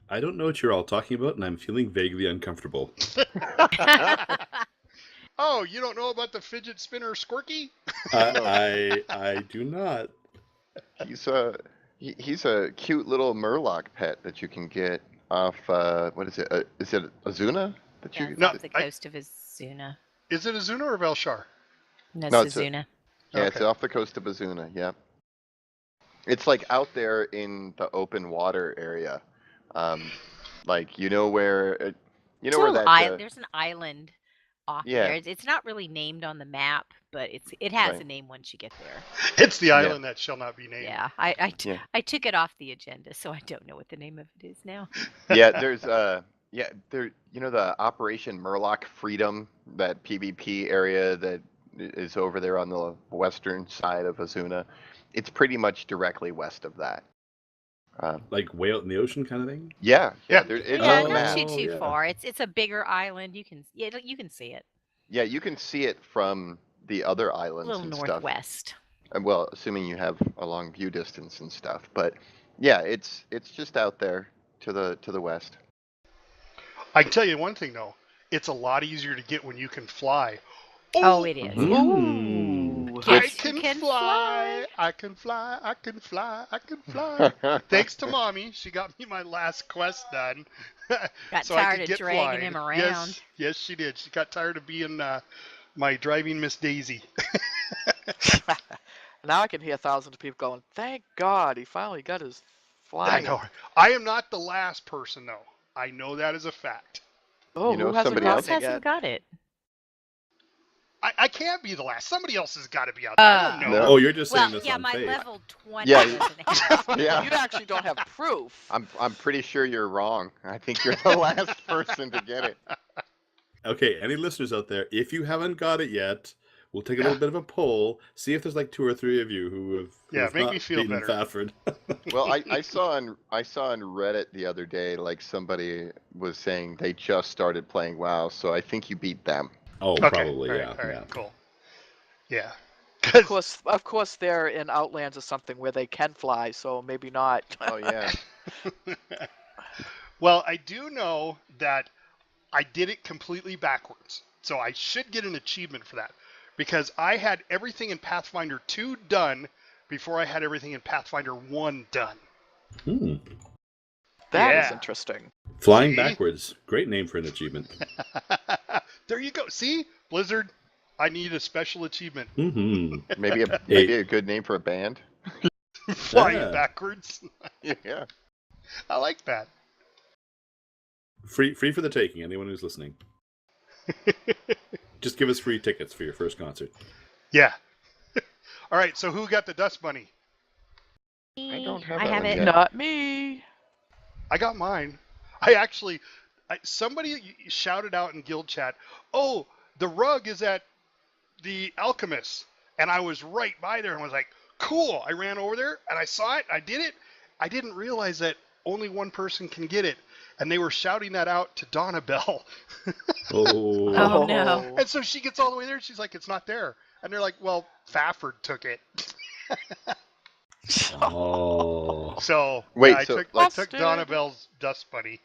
I don't know what you're all talking about, and I'm feeling vaguely uncomfortable. Oh, you don't know about the fidget spinner Squirky? I do not. He's a cute little Murloc pet that you can get off. What is it? Is it Azuna? That Yeah, you? it's No, off the coast of Azuna. Is it Azuna or Velshar? No, No, it's it's Azuna. Yeah, it's Okay. off the coast of Azuna. Yeah. It's like out there in the open water area. Like where It's a little that. there's an island off of Yeah. there. It's not really named on the map, but it has Right. a name once you get there. It's the Yeah. island that shall not be named. Yeah, Yeah. I took it off the agenda, so I don't know what the name of it is now. Yeah, there's there the Operation Murloc Freedom, that PvP area that is over there on the western side of Azuna. It's pretty much directly west of that. Like way out in the ocean kind of thing? Yeah. Yeah. It's Yeah, on the not map. too yeah. far. It's a bigger island. You can see it. Yeah, you can see it from the other A islands little and stuff. northwest. Well, assuming you have a long view distance and stuff. But yeah, it's just out there to the west. I can tell you one thing though. It's a lot easier to get when you can fly. Oh, it is. Mm. Ooh. I Kids who can can fly. I can fly. I can fly. I can fly. Thanks to mommy, she got me my last quest done. Got so I tired could of get dragging flying. him around. Yes, she did. She got tired of being my driving Miss Daisy. Now I can hear thousands of people going, "Thank God he finally got his I flying." know. I am not the last person though. I know that is a fact. Oh, You know who hasn't somebody Who gotten else else it hasn't yet? got it? I can't be the last. Somebody else has got to be out there. I don't know. No. Oh, you're just saying Well, this yeah, on my faith. level 20 Yeah. doesn't have it. Yeah. You actually don't have proof. I'm pretty sure you're wrong. I think you're the last person to get it. Okay, any listeners out there, if you haven't got it yet, we'll take a little bit of a poll, see if there's like 2 or 3 of you who have make not me feel beaten better. Thafford. Well, I saw on Reddit the other day, like somebody was saying they just started playing WoW, so I think you beat them. Oh, Okay. probably, all yeah. right, all right, yeah. cool. Yeah. Of course, they're in Outlands or something where they can fly, so maybe not. Oh yeah. Well, I do know that I did it completely backwards. So I should get an achievement for that. Because I had everything in Pathfinder 2 done before I had everything in Pathfinder 1 done. Hmm. That is Yeah. interesting. Flying See? backwards. Great name for an achievement. There you go. See? Blizzard, I need a special achievement. Mm-hmm. Maybe a good name for a band. Flying Yeah. backwards. Yeah. I like that. Free for the taking, anyone who's listening. Just give us free tickets for your first concert. Yeah. All right, so who got the Dust Bunny? I don't have I that have one it. yet. Not me. I got mine. Somebody shouted out in guild chat, "Oh, the rug is at the Alchemist," and I was right by there and was like, "Cool!" I ran over there and I saw it. I did it. I didn't realize that only one person can get it, and they were shouting that out to Donna Bell. Oh. Oh, no. And so she gets all the way there and she's like, "It's not there," and they're like, "Well, Fafford took it." Oh. So Wait, yeah, I so, took Busted. Donna Bell's Dust Bunny.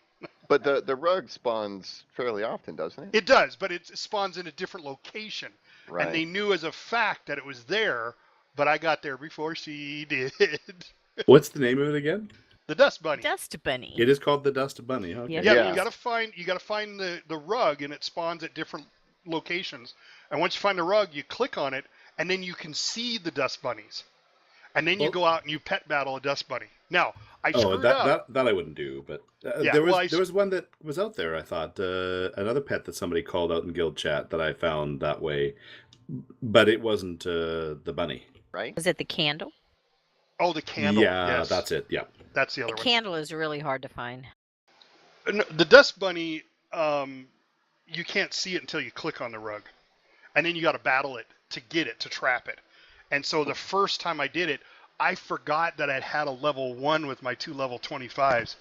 But the rug spawns fairly often, doesn't it? It does, but it spawns in a different location. Right. And they knew as a fact that it was there, but I got there before she did. What's the name of it again? The Dust Bunny. Dust Bunny. It is called the Dust Bunny. Okay. Yeah. Yeah, Yeah. you gotta find the rug, and it spawns at different locations. And once you find the rug, you click on it, and then you can see the Dust Bunnies. And then you Well- go out and you pet battle a Dust Bunny. Now, I Oh, screwed up. that I wouldn't do, but Yeah, there was well, there was one that was out there. I thought another pet that somebody called out in guild chat that I found that way, but it wasn't the bunny. Right? Was it the candle? Oh, the candle. Yeah, yes. that's it. Yeah. That's the The other one. candle is really hard to find. No, the Dust Bunny, you can't see it until you click on the rug. And then you got to battle it to get it, to trap it. And so the first time I did it, I forgot that I'd had a level 1 with my 2 level 25s.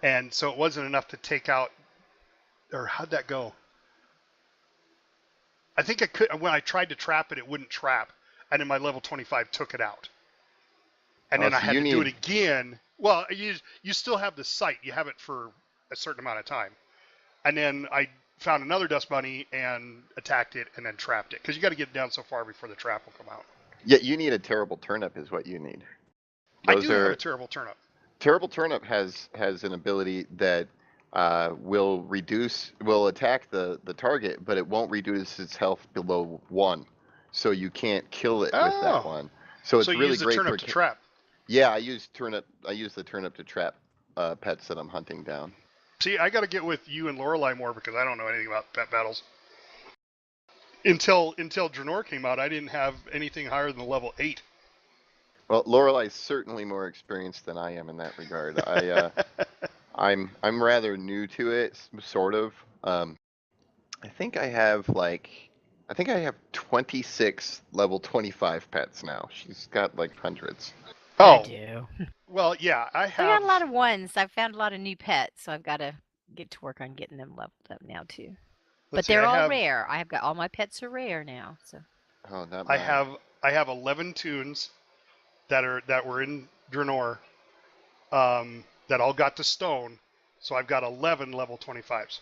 And so it wasn't enough to take out, or how'd that go? I think I could, when I tried to trap it, it wouldn't trap. And then my level 25 took it out. And then Oh, I so had you to do it need- again. Well, you still have the sight. You have it for a certain amount of time. And then I found another Dust Bunny and attacked it and then trapped it. Because you got to get it down so far before the trap will come out. Yeah, you need a terrible turnip is what you need. I Those do have are a terrible turnip. Terrible Turnip has an ability that will attack the target, but it won't reduce its health below 1, so you can't kill it with that Oh, one. So so it's you really use the great turnip for to trap. yeah. I use the turnip to trap pets that I'm hunting down. See, I got to get with you and Lorelei more because I don't know anything about pet battles. Until Draenor came out, I didn't have anything higher than level 8. Well, Lorelei's certainly more experienced than I am in that regard. I'm rather new to it, sort of. I think I have 26 level 25 pets now. She's got like hundreds. I Oh, do. well, yeah, I I got have. a lot of ones. I've found a lot of new pets, so I've got to get to work on getting them leveled up now too. But Let's see, they're all rare. I have got all my pets are rare now. So Oh, not I mine. have 11 tunes that were in Draenor that all got to stone, so I've got 11 level 25s.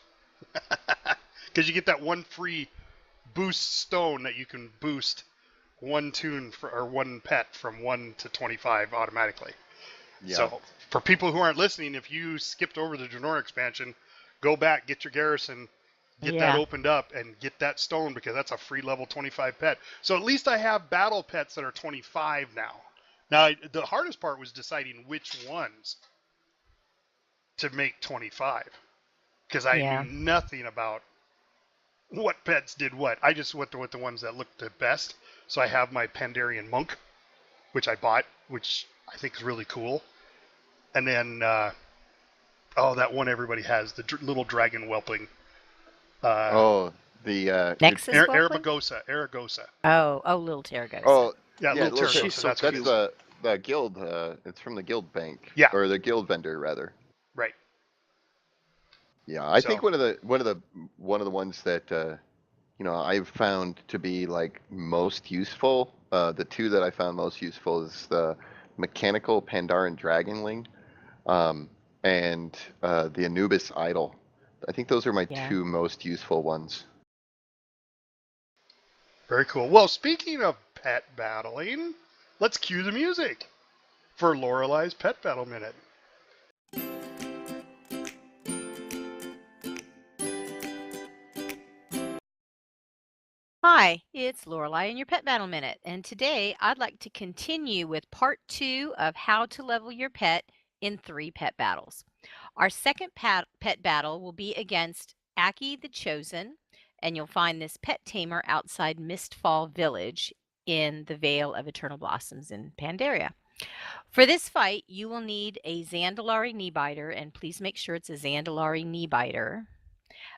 Because you get that one free boost stone that you can boost one tune or one pet from 1 to 25 automatically. Yeah. So for people who aren't listening, if you skipped over the Draenor expansion, go back, get your garrison, get that opened up, and get that stone because that's a free level 25 pet. So at least I have battle pets that are 25 now. Now the hardest part was deciding which ones to make 25 because I knew nothing about what pets did what. I just went with the ones that looked the best. So I have my Pandarian Monk, which I bought, which I think is really cool. And then, that one everybody has, the little dragon whelping. The Nexus Whelpling? Aragosa. Oh, little Terragosa. Oh, Yeah, yeah, little Terragosa. She's so That's that's cute. the guild. It's from the guild bank. Yeah. Or the guild vendor rather. Right. Yeah, I So- think one of the ones that I've found to be like most useful. The two that I found most useful is the mechanical Pandaren Dragonling, and the Anubis Idol. I think those are my two most useful ones. Very cool. Well, speaking of pet battling, let's cue the music for Lorelei's Pet Battle Minute. Hi, it's Lorelei in your Pet Battle Minute, and today I'd like to continue with part 2 of how to level your pet in 3 pet battles. Our second pet battle will be against Aki the Chosen, and you'll find this pet tamer outside Mistfall Village in the Vale of Eternal Blossoms in Pandaria. For this fight, you will need a Zandalari Kneebiter, and please make sure it's a Zandalari Kneebiter,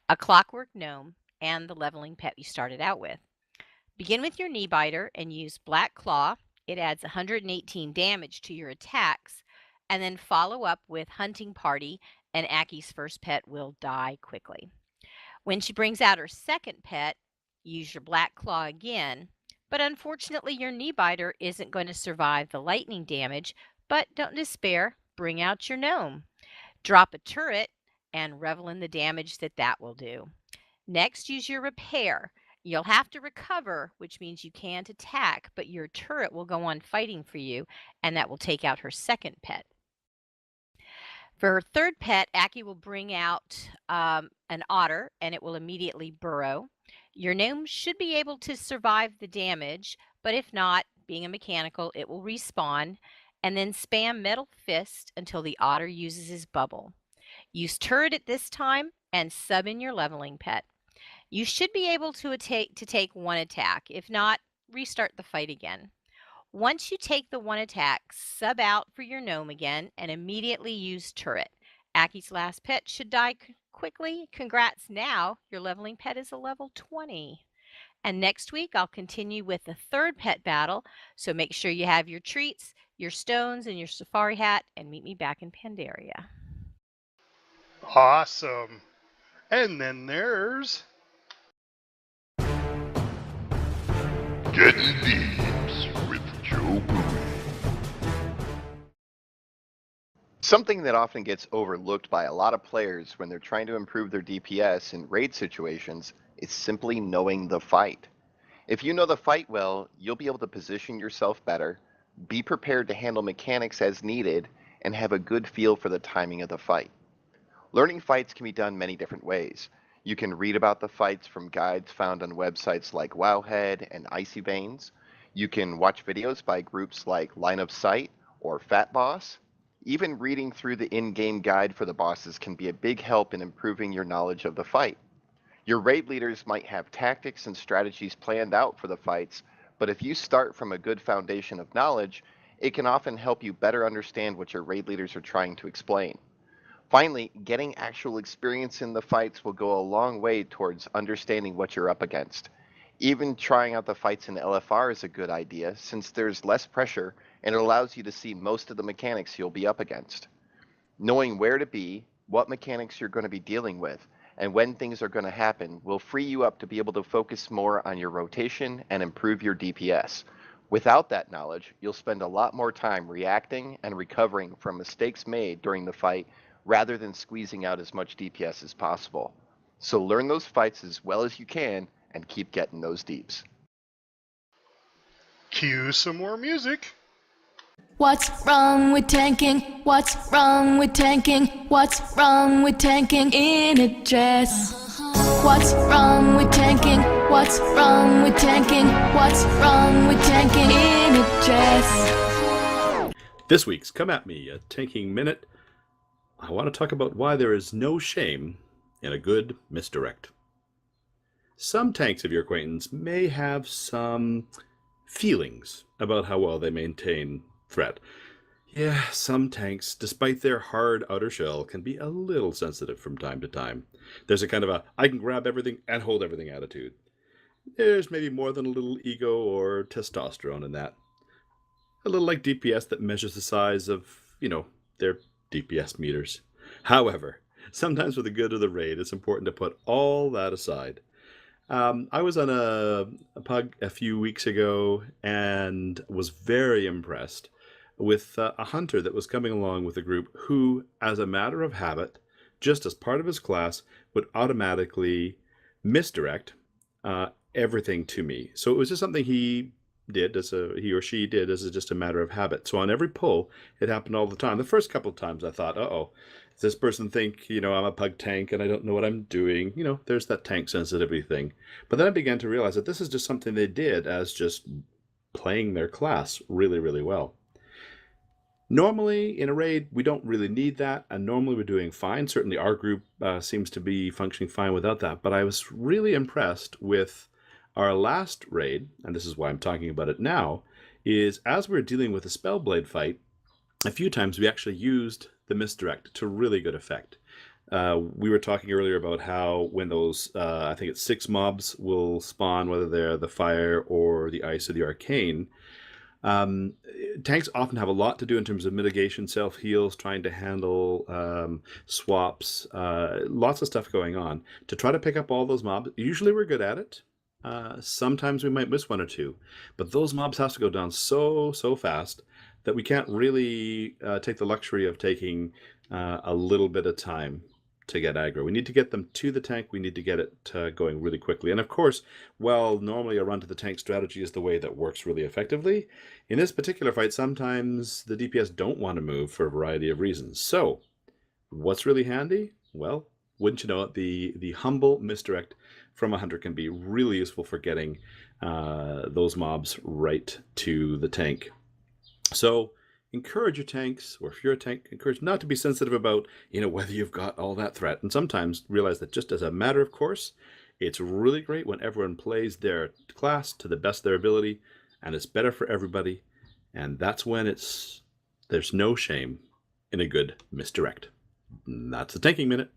a Clockwork Gnome, and the leveling pet you started out with. Begin with your Kneebiter and use Black Claw. It adds 118 damage to your attacks, and then follow up with Hunting Party, and Aki's first pet will die quickly. When she brings out her second pet, use your Black Claw again, but unfortunately your Kneebiter isn't going to survive the lightning damage, but don't despair, bring out your Gnome. Drop a turret and revel in the damage that will do. Next, use your Repair. You'll have to recover, which means you can't attack, but your turret will go on fighting for you, and that will take out her second pet. For her third pet, Aki will bring out an otter, and it will immediately burrow. Your gnome should be able to survive the damage, but if not, being a mechanical, it will respawn, and then spam Metal Fist until the otter uses his bubble. Use turret at this time, and sub in your leveling pet. You should be able to take one attack. If not, restart the fight again. Once you take the one attack, sub out for your gnome again and immediately use turret. Aki's last pet should die quickly. Congrats, now your leveling pet is a level 20. And next week I'll continue with the third pet battle, so make sure you have your treats, your stones, and your safari hat, and meet me back in Pandaria. Awesome. And then there's... Getting Thieves with Joe. Something that often gets overlooked by a lot of players when they're trying to improve their DPS in raid situations is simply knowing the fight. If you know the fight well, you'll be able to position yourself better, Be prepared to handle mechanics as needed and have a good feel for the timing of the fight. Learning fights can be done many different ways. You can read about the fights from guides found on websites like Wowhead and Icy Veins. You can watch videos by groups like Line of Sight or Fat Boss. Even reading through the in-game guide for the bosses can be a big help in improving your knowledge of the fight. Your raid leaders might have tactics and strategies planned out for the fights, but if you start from a good foundation of knowledge, it can often help you better understand what your raid leaders are trying to explain. Finally, getting actual experience in the fights will go a long way towards understanding what you're up against. Even trying out the fights in LFR is a good idea, since there's less pressure and it allows you to see most of the mechanics you'll be up against. Knowing where to be, what mechanics you're going to be dealing with, and when things are going to happen will free you up to be able to focus more on your rotation and improve your DPS. Without that knowledge, you'll spend a lot more time reacting and recovering from mistakes made during the fight rather than squeezing out as much DPS as possible. So learn those fights as well as you can and keep getting those deeps. Cue some more music. What's wrong with tanking? What's wrong with tanking? What's wrong with tanking in a dress? What's wrong with tanking? What's wrong with tanking? What's wrong with tanking in a dress? This week's Come At Me, a tanking minute. I want to talk about why there is no shame in a good misdirect. Some tanks of your acquaintance may have some feelings about how well they maintain threat. Yeah, some tanks, despite their hard outer shell, can be a little sensitive from time to time. There's a kind of I can grab everything and hold everything attitude. There's maybe more than a little ego or testosterone in that. A little like DPS that measures the size of, their DPS meters. However, sometimes for the good of the raid, it's important to put all that aside. I was on a pug a few weeks ago and was very impressed with a hunter that was coming along with a group who, as a matter of habit, just as part of his class, would automatically misdirect everything to me. So it was just something he or she did as just a matter of habit. So on every pull, it happened all the time. The first couple of times I thought, does this person think, I'm a pug tank and I don't know what I'm doing? There's that tank sensitivity thing. But then I began to realize that this is just something they did as just playing their class really, really well. Normally in a raid, we don't really need that, and normally we're doing fine. Certainly our group seems to be functioning fine without that, but I was really impressed with our last raid, and this is why I'm talking about it now, is as we're dealing with a Spellblade fight, a few times we actually used the misdirect to really good effect. We were talking earlier about how when those, I think it's 6 mobs will spawn, whether they're the fire or the ice or the arcane, tanks often have a lot to do in terms of mitigation, self-heals, trying to handle swaps, lots of stuff going on. To try to pick up all those mobs, usually we're good at it. Sometimes we might miss one or two, but those mobs have to go down so fast that we can't really take the luxury of taking a little bit of time to get aggro. We need to get them to the tank. We need to get it going really quickly. And of course, while normally a run to the tank strategy is the way that works really effectively, in this particular fight, sometimes the DPS don't want to move for a variety of reasons. So what's really handy? Well, wouldn't you know it, the humble misdirect from a hunter can be really useful for getting those mobs right to the tank. So encourage your tanks, or if you're a tank, encourage not to be sensitive about, whether you've got all that threat. And sometimes realize that just as a matter of course, it's really great when everyone plays their class to the best of their ability, and it's better for everybody. And that's when there's no shame in a good misdirect. And that's the Tanking Minute.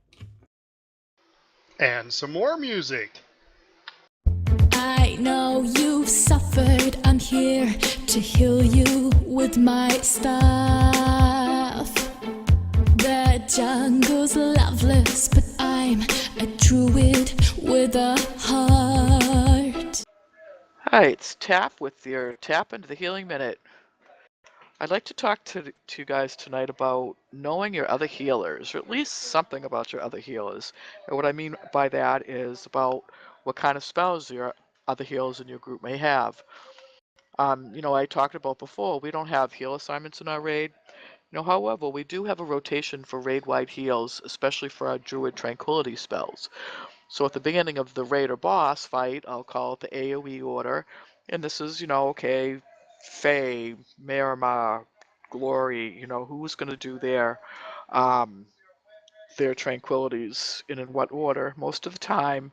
And some more music. I know you've suffered. I'm here to heal you with my stuff. The jungle's loveless, but I'm a druid with a heart. Hi, it's Tap with your Tap into the Healing Minute. I'd like to talk to you guys tonight about knowing your other healers, or at least something about your other healers. And what I mean by that is about what kind of spells your other healers in your group may have. I talked about before, we don't have heal assignments in our raid. However, we do have a rotation for raid-wide heals, especially for our druid tranquility spells. So at the beginning of the raid or boss fight, I'll call it the AoE order, and this is, okay, Fae, Miramar, Glory, who's going to do their tranquilities and in what order. Most of the time,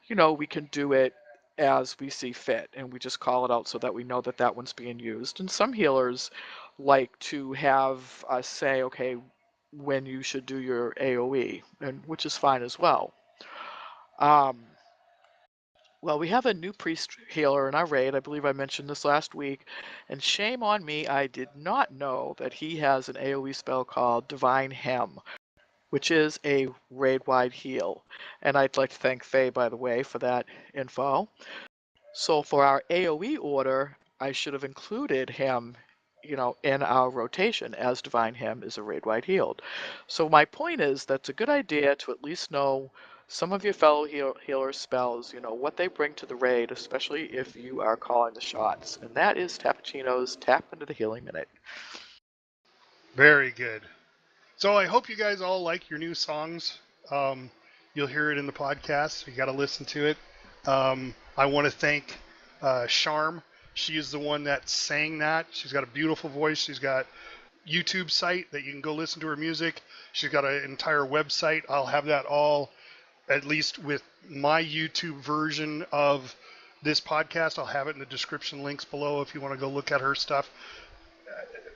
we can do it as we see fit, and we just call it out so that we know that that one's being used. And some healers like to have us say, okay, when you should do your AoE, and which is fine as well. Well, we have a new priest healer in our raid. I believe I mentioned this last week. And shame on me, I did not know that he has an AoE spell called Divine Hem, which is a raid-wide heal. And I'd like to thank Faye, by the way, for that info. So for our AoE order, I should have included him, in our rotation, as Divine Hem is a raid-wide healed. So my point is, that's a good idea to at least know some of your fellow healer spells, what they bring to the raid, especially if you are calling the shots. And that is Tapachino's Tap into the Healing Minute. Very good. So I hope you guys all like your new songs. You'll hear it in the podcast. You got to listen to it. I want to thank Charm. She is the one that sang that. She's got a beautiful voice. She's got YouTube site that you can go listen to her music. She's got an entire website. I'll have that all, at least with my YouTube version of this podcast. I'll have it in the description links below if you want to go look at her stuff.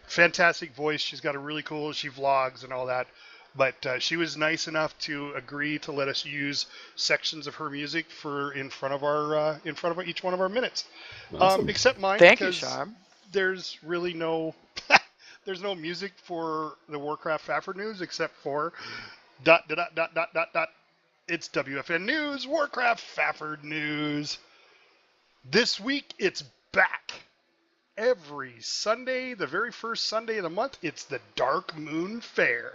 Fantastic voice. She's got a really cool, she vlogs and all that. But she was nice enough to agree to let us use sections of her music for in front of each one of our minutes. Awesome. Except mine, Thank you, because Charm. there's really no there's no music for the Warcraft Fafford news except for ... It's WFN News, Warcraft Fafford news. This week it's back. Every Sunday, the very first Sunday of the month, it's the Dark Moon Fair.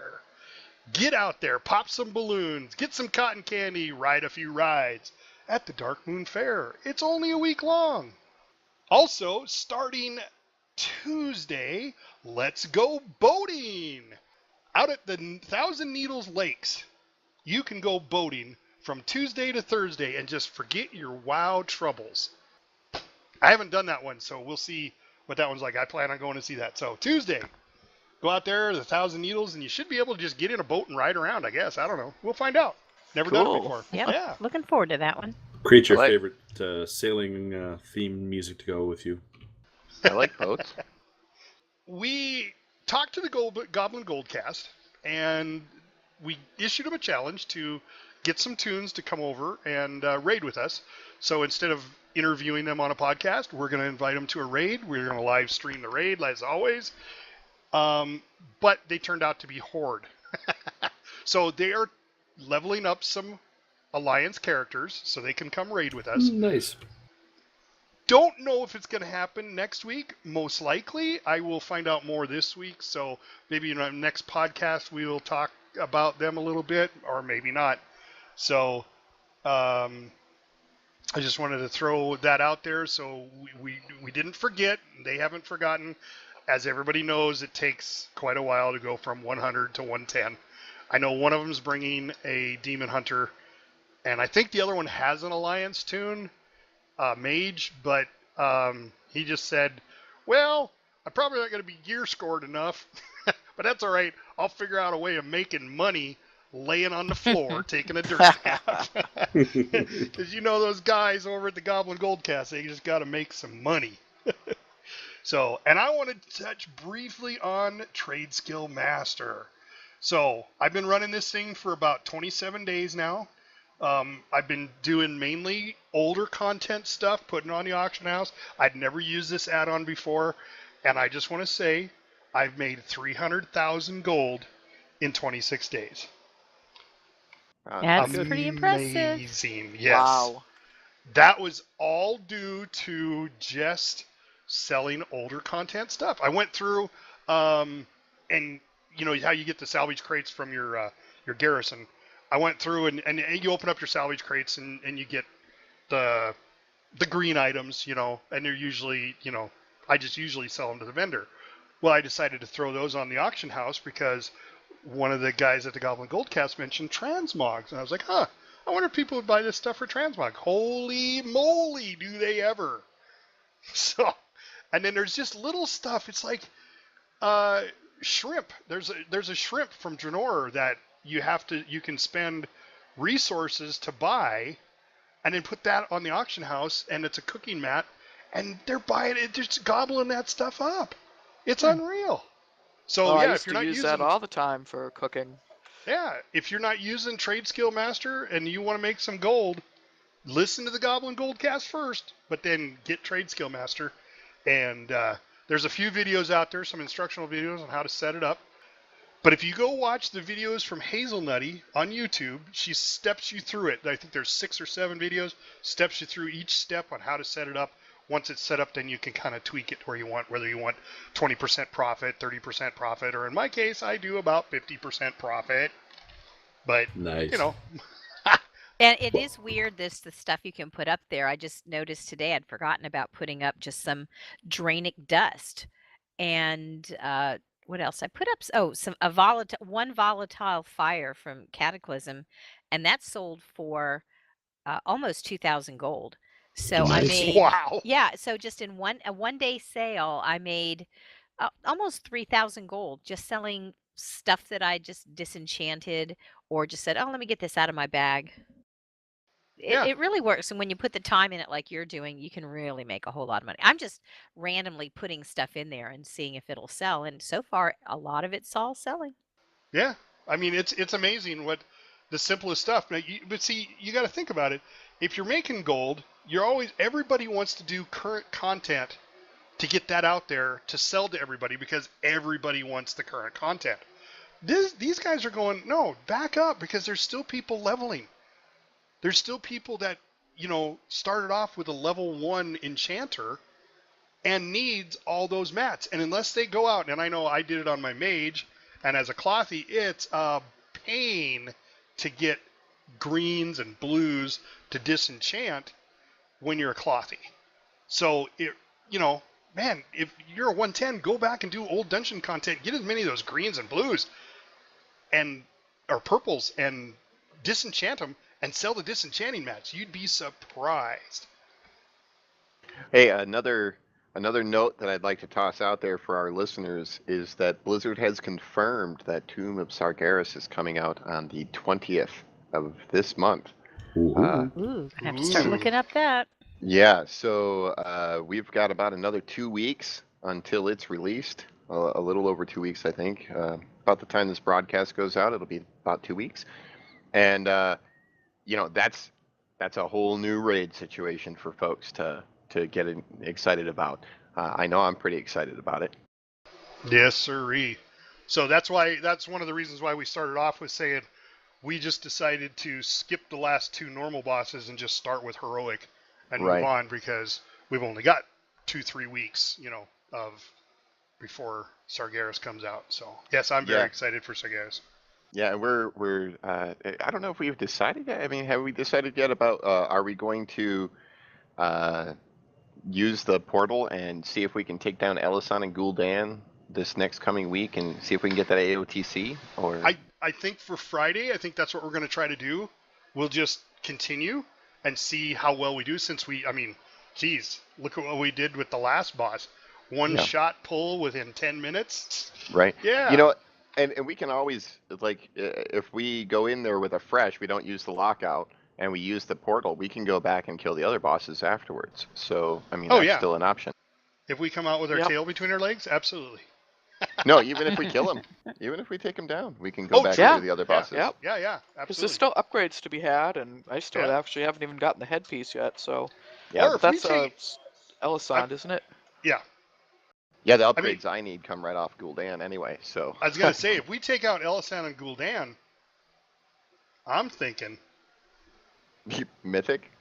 Get out there, pop some balloons, get some cotton candy, ride a few rides at the Dark Moon Fair. It's only a week long. Also, starting Tuesday, let's go boating. Out at the Thousand Needles Lakes, you can go boating from Tuesday to Thursday and just forget your WoW troubles. I haven't done that one, so we'll see what that one's like. I plan on going to see that. So Tuesday, go out there, the Thousand Needles, and you should be able to just get in a boat and ride around, I guess. I don't know. We'll find out. Never done it before. Yep. Yeah. Looking forward to that one. Create your I like- favorite sailing themed music to go with you. I like boats. We talked to the Goblin Goldcast, and we issued them a challenge to get some tunes to come over and raid with us. So instead of interviewing them on a podcast, we're going to invite them to a raid. We're going to live stream the raid, as always. But they turned out to be Horde. So they are leveling up some Alliance characters so they can come raid with us. Nice. Don't know if it's going to happen next week. Most likely. I will find out more this week. So maybe in our next podcast we will talk about them a little bit, or maybe not. So I just wanted to throw that out there so we didn't forget. They haven't forgotten. As everybody knows, it takes quite a while to go from 100 to 110. I know one of them is bringing a Demon Hunter, and I think the other one has an Alliance tune, Mage, but he just said, well, I'm probably not going to be gear scored enough, but that's all right. I'll figure out a way of making money laying on the floor, taking a dirt nap. Because you know those guys over at the Goblin Goldcast, they just got to make some money. So, and I want to touch briefly on Trade Skill Master. So, I've been running this thing for about 27 days now. I've been doing mainly older content stuff, putting it on the auction house. I'd never used this add-on before, and I just want to say I've made 300,000 gold in 26 days. That's pretty impressive. Amazing, yes. Wow. That was all due to just selling older content stuff. I went through, and you know how you get the salvage crates from your garrison. I went through and you open up your salvage crates and you get the green items, and they're usually, I just usually sell them to the vendor. Well, I decided to throw those on the auction house because one of the guys at the Goblin Goldcast mentioned transmogs. And I was like, I wonder if people would buy this stuff for transmog. Holy moly, do they ever. So, and then there's just little stuff. It's like shrimp. There's a shrimp from Draenor that you can spend resources to buy and then put that on the auction house, and it's a cooking mat, and they're buying it, just gobbling that stuff up. It's unreal. So I yeah, used if you're to not use using that all the time for cooking. yeah, if you're not using Trade Skill Master and you want to make some gold, listen to the Goblin Goldcast first, but then get Trade Skill Master. And there's a few videos out there, some instructional videos on how to set it up. But if you go watch the videos from Hazelnutty on YouTube, she steps you through it. I think there's 6 or 7 videos, steps you through each step on how to set it up. Once it's set up, then you can kind of tweak it where you want, whether you want 20% profit, 30% profit, or in my case, I do about 50% profit. But, Nice. you know. And it is weird, the stuff you can put up there. I just noticed today I'd forgotten about putting up just some Draenic dust. And what else? I put up, one volatile fire from Cataclysm, and that sold for almost 2,000 gold. So I Nice. made, Wow. yeah, so just in a 1-day sale, I made almost 3,000 gold just selling stuff that I just disenchanted or just said, oh, let me get this out of my bag. Yeah. It really works. And when you put the time in it like you're doing, you can really make a whole lot of money. I'm just randomly putting stuff in there and seeing if it'll sell. And so far, a lot of it's all selling. Yeah. I mean, it's amazing what the simplest stuff. But see, you got to think about it. If you're making gold, everybody wants to do current content to get that out there to sell to everybody because everybody wants the current content. These guys are going, no, back up, because there's still people leveling. There's still people that, started off with a level 1 enchanter and needs all those mats. And unless they go out, and I know I did it on my mage, and as a clothy, it's a pain to get greens and blues to disenchant when you're a clothy. So, man, if you're a 110, go back and do old dungeon content. Get as many of those greens and blues or purples and disenchant them and sell the disenchanting mats. You'd be surprised. Hey, another note that I'd like to toss out there for our listeners is that Blizzard has confirmed that Tomb of Sargeras is coming out on the 20th of this month. Ooh, I have to start looking up that. Yeah, so we've got about another 2 weeks until it's released. A little over 2 weeks, I think. About the time this broadcast goes out, it'll be about 2 weeks. And that's a whole new raid situation for folks to get excited about. I know I'm pretty excited about it. Yes, sirree. So that's one of the reasons why we started off with saying we just decided to skip the last 2 normal bosses and just start with Heroic and move on, because we've only got 2-3 weeks, of before Sargeras comes out. So yes, I'm very excited for Sargeras. Yeah, and we're I don't know if we've decided yet. I mean, have we decided yet about are we going to use the portal and see if we can take down Elisan and Gul'dan this next coming week and see if we can get that AOTC? Or I think for Friday, I think that's what we're going to try to do. We'll just continue and see how well we do, since look at what we did with the last boss. One shot pull within 10 minutes. Right. Yeah. And we can always, if we go in there with a fresh, we don't use the lockout, and we use the portal, we can go back and kill the other bosses afterwards. So, that's still an option. If we come out with our tail between our legs, absolutely. No, even if we kill them, even if we take them down, we can go back and do the other bosses. Yeah, absolutely. Because there's still upgrades to be had, and I still actually haven't even gotten the headpiece yet, so... Yeah, that's Elisan, isn't it? Yeah. Yeah, the upgrades I need come right off Gul'dan anyway, so... I was going to say, if we take out Elisan and Gul'dan, I'm thinking... Mythic?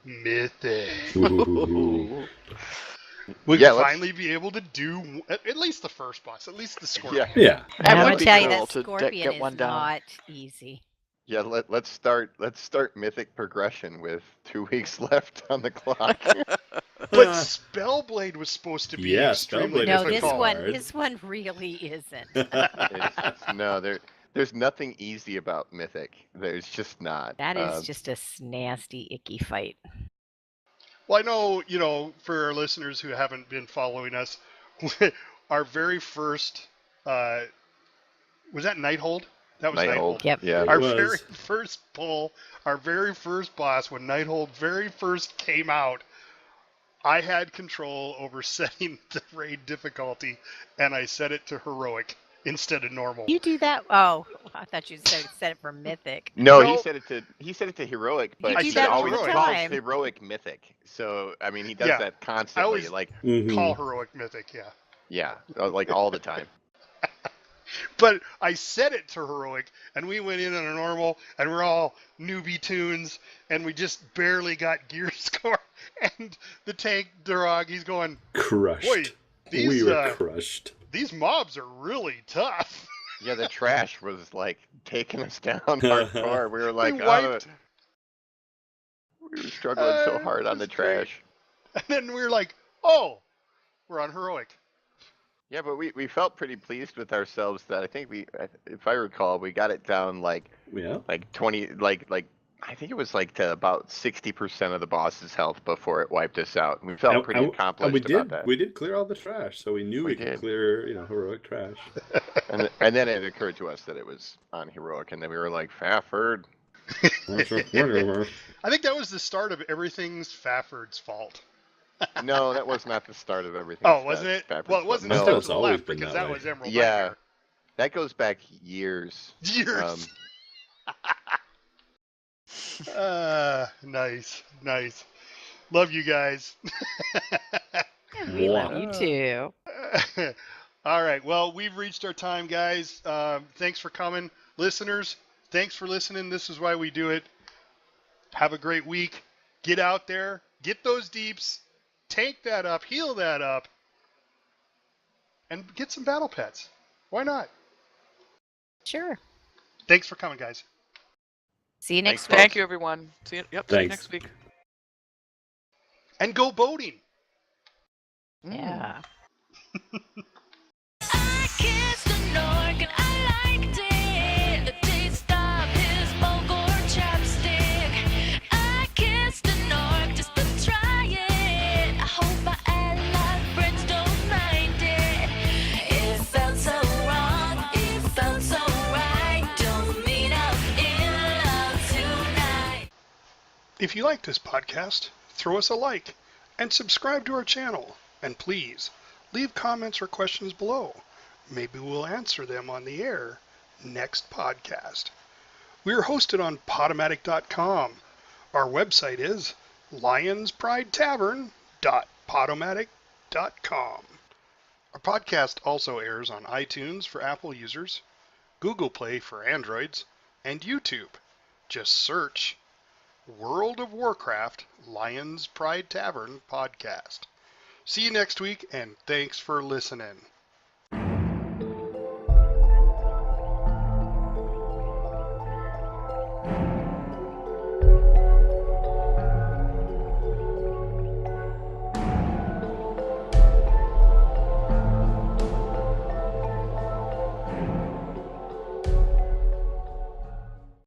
We can finally be able to do at least the first boss, at least the Scorpion. Yeah. I'm going to tell you cool that to Scorpion get one is down. not easy. Yeah, let's start Mythic progression with 2 weeks left on the clock. But Spellblade was supposed to be Yeah, extremely Spellblade No, is this difficult. one, hard. this one really isn't. No, there's nothing easy about Mythic. There's just not. That is just a nasty, icky fight. Well, I know, for our listeners who haven't been following us, our very first, was that Nighthold? That was Nighthold. Yep. Yeah. Our was. very first pull, our very first boss, when Nighthold very first came out, I had control over setting the raid difficulty, and I set it to heroic instead of normal. You do that? Oh, I thought you said it for mythic. No, No. he said it to heroic, but do he that all always the calls time. heroic mythic. So I mean, he does Yeah, that constantly. always- Like Call heroic mythic, yeah. yeah, like all the time. But I set it to heroic, and we went in on a normal, and we're all newbie tunes, and we just barely got gear score. And the tank Durag, he's going, Crushed. boy, we these were crushed. these mobs are really tough. Yeah, the trash was like taking us down hardcore. We were like, We wiped. we were struggling so hard on the it's great. trash. And then we were like, oh, we're on heroic. Yeah, but we felt pretty pleased with ourselves that I think if I recall, we got it down like 20, like I think it was like to about 60% of the boss's health before it wiped us out. And we felt pretty accomplished about that. We did clear all the trash, so we knew we could did. clear, heroic trash. And then it occurred to us that it was on heroic, and then we were like, Fafford. Whatever. I think that was the start of everything's Fafford's fault. No, that was not the start of everything. Oh, wasn't it? Well, it wasn't the No, step it's to the always left been because that that way. was Emerald yeah, Nightmare. that goes back years. Years. Nice. Love you guys. We love you too. All right. Well, we've reached our time, guys. Thanks for coming. Listeners, thanks for listening. This is why we do it. Have a great week. Get out there. Get those deeps. Tank that up. Heal that up. And get some battle pets. Why not? Sure. Thanks for coming, guys. See you next Thanks, week. Thank you, everyone. See you Thanks. next week. And go boating. Yeah. I kissed a Nork and I liked it. The taste of his Bulgur chapstick. I kissed a Nork just to try it. I hope my ally friends don't mind it. It felt so wrong, it felt so right. Don't mean I'm in love tonight. If you like this podcast, throw us a like and subscribe to our channel. And please, leave comments or questions below. Maybe we'll answer them on the air next podcast. We are hosted on Podomatic.com. Our website is lionspridetavern.podomatic.com. Our podcast also airs on iTunes for Apple users, Google Play for Androids, and YouTube. Just search World of Warcraft Lions Pride Tavern Podcast. See you next week, and thanks for listening.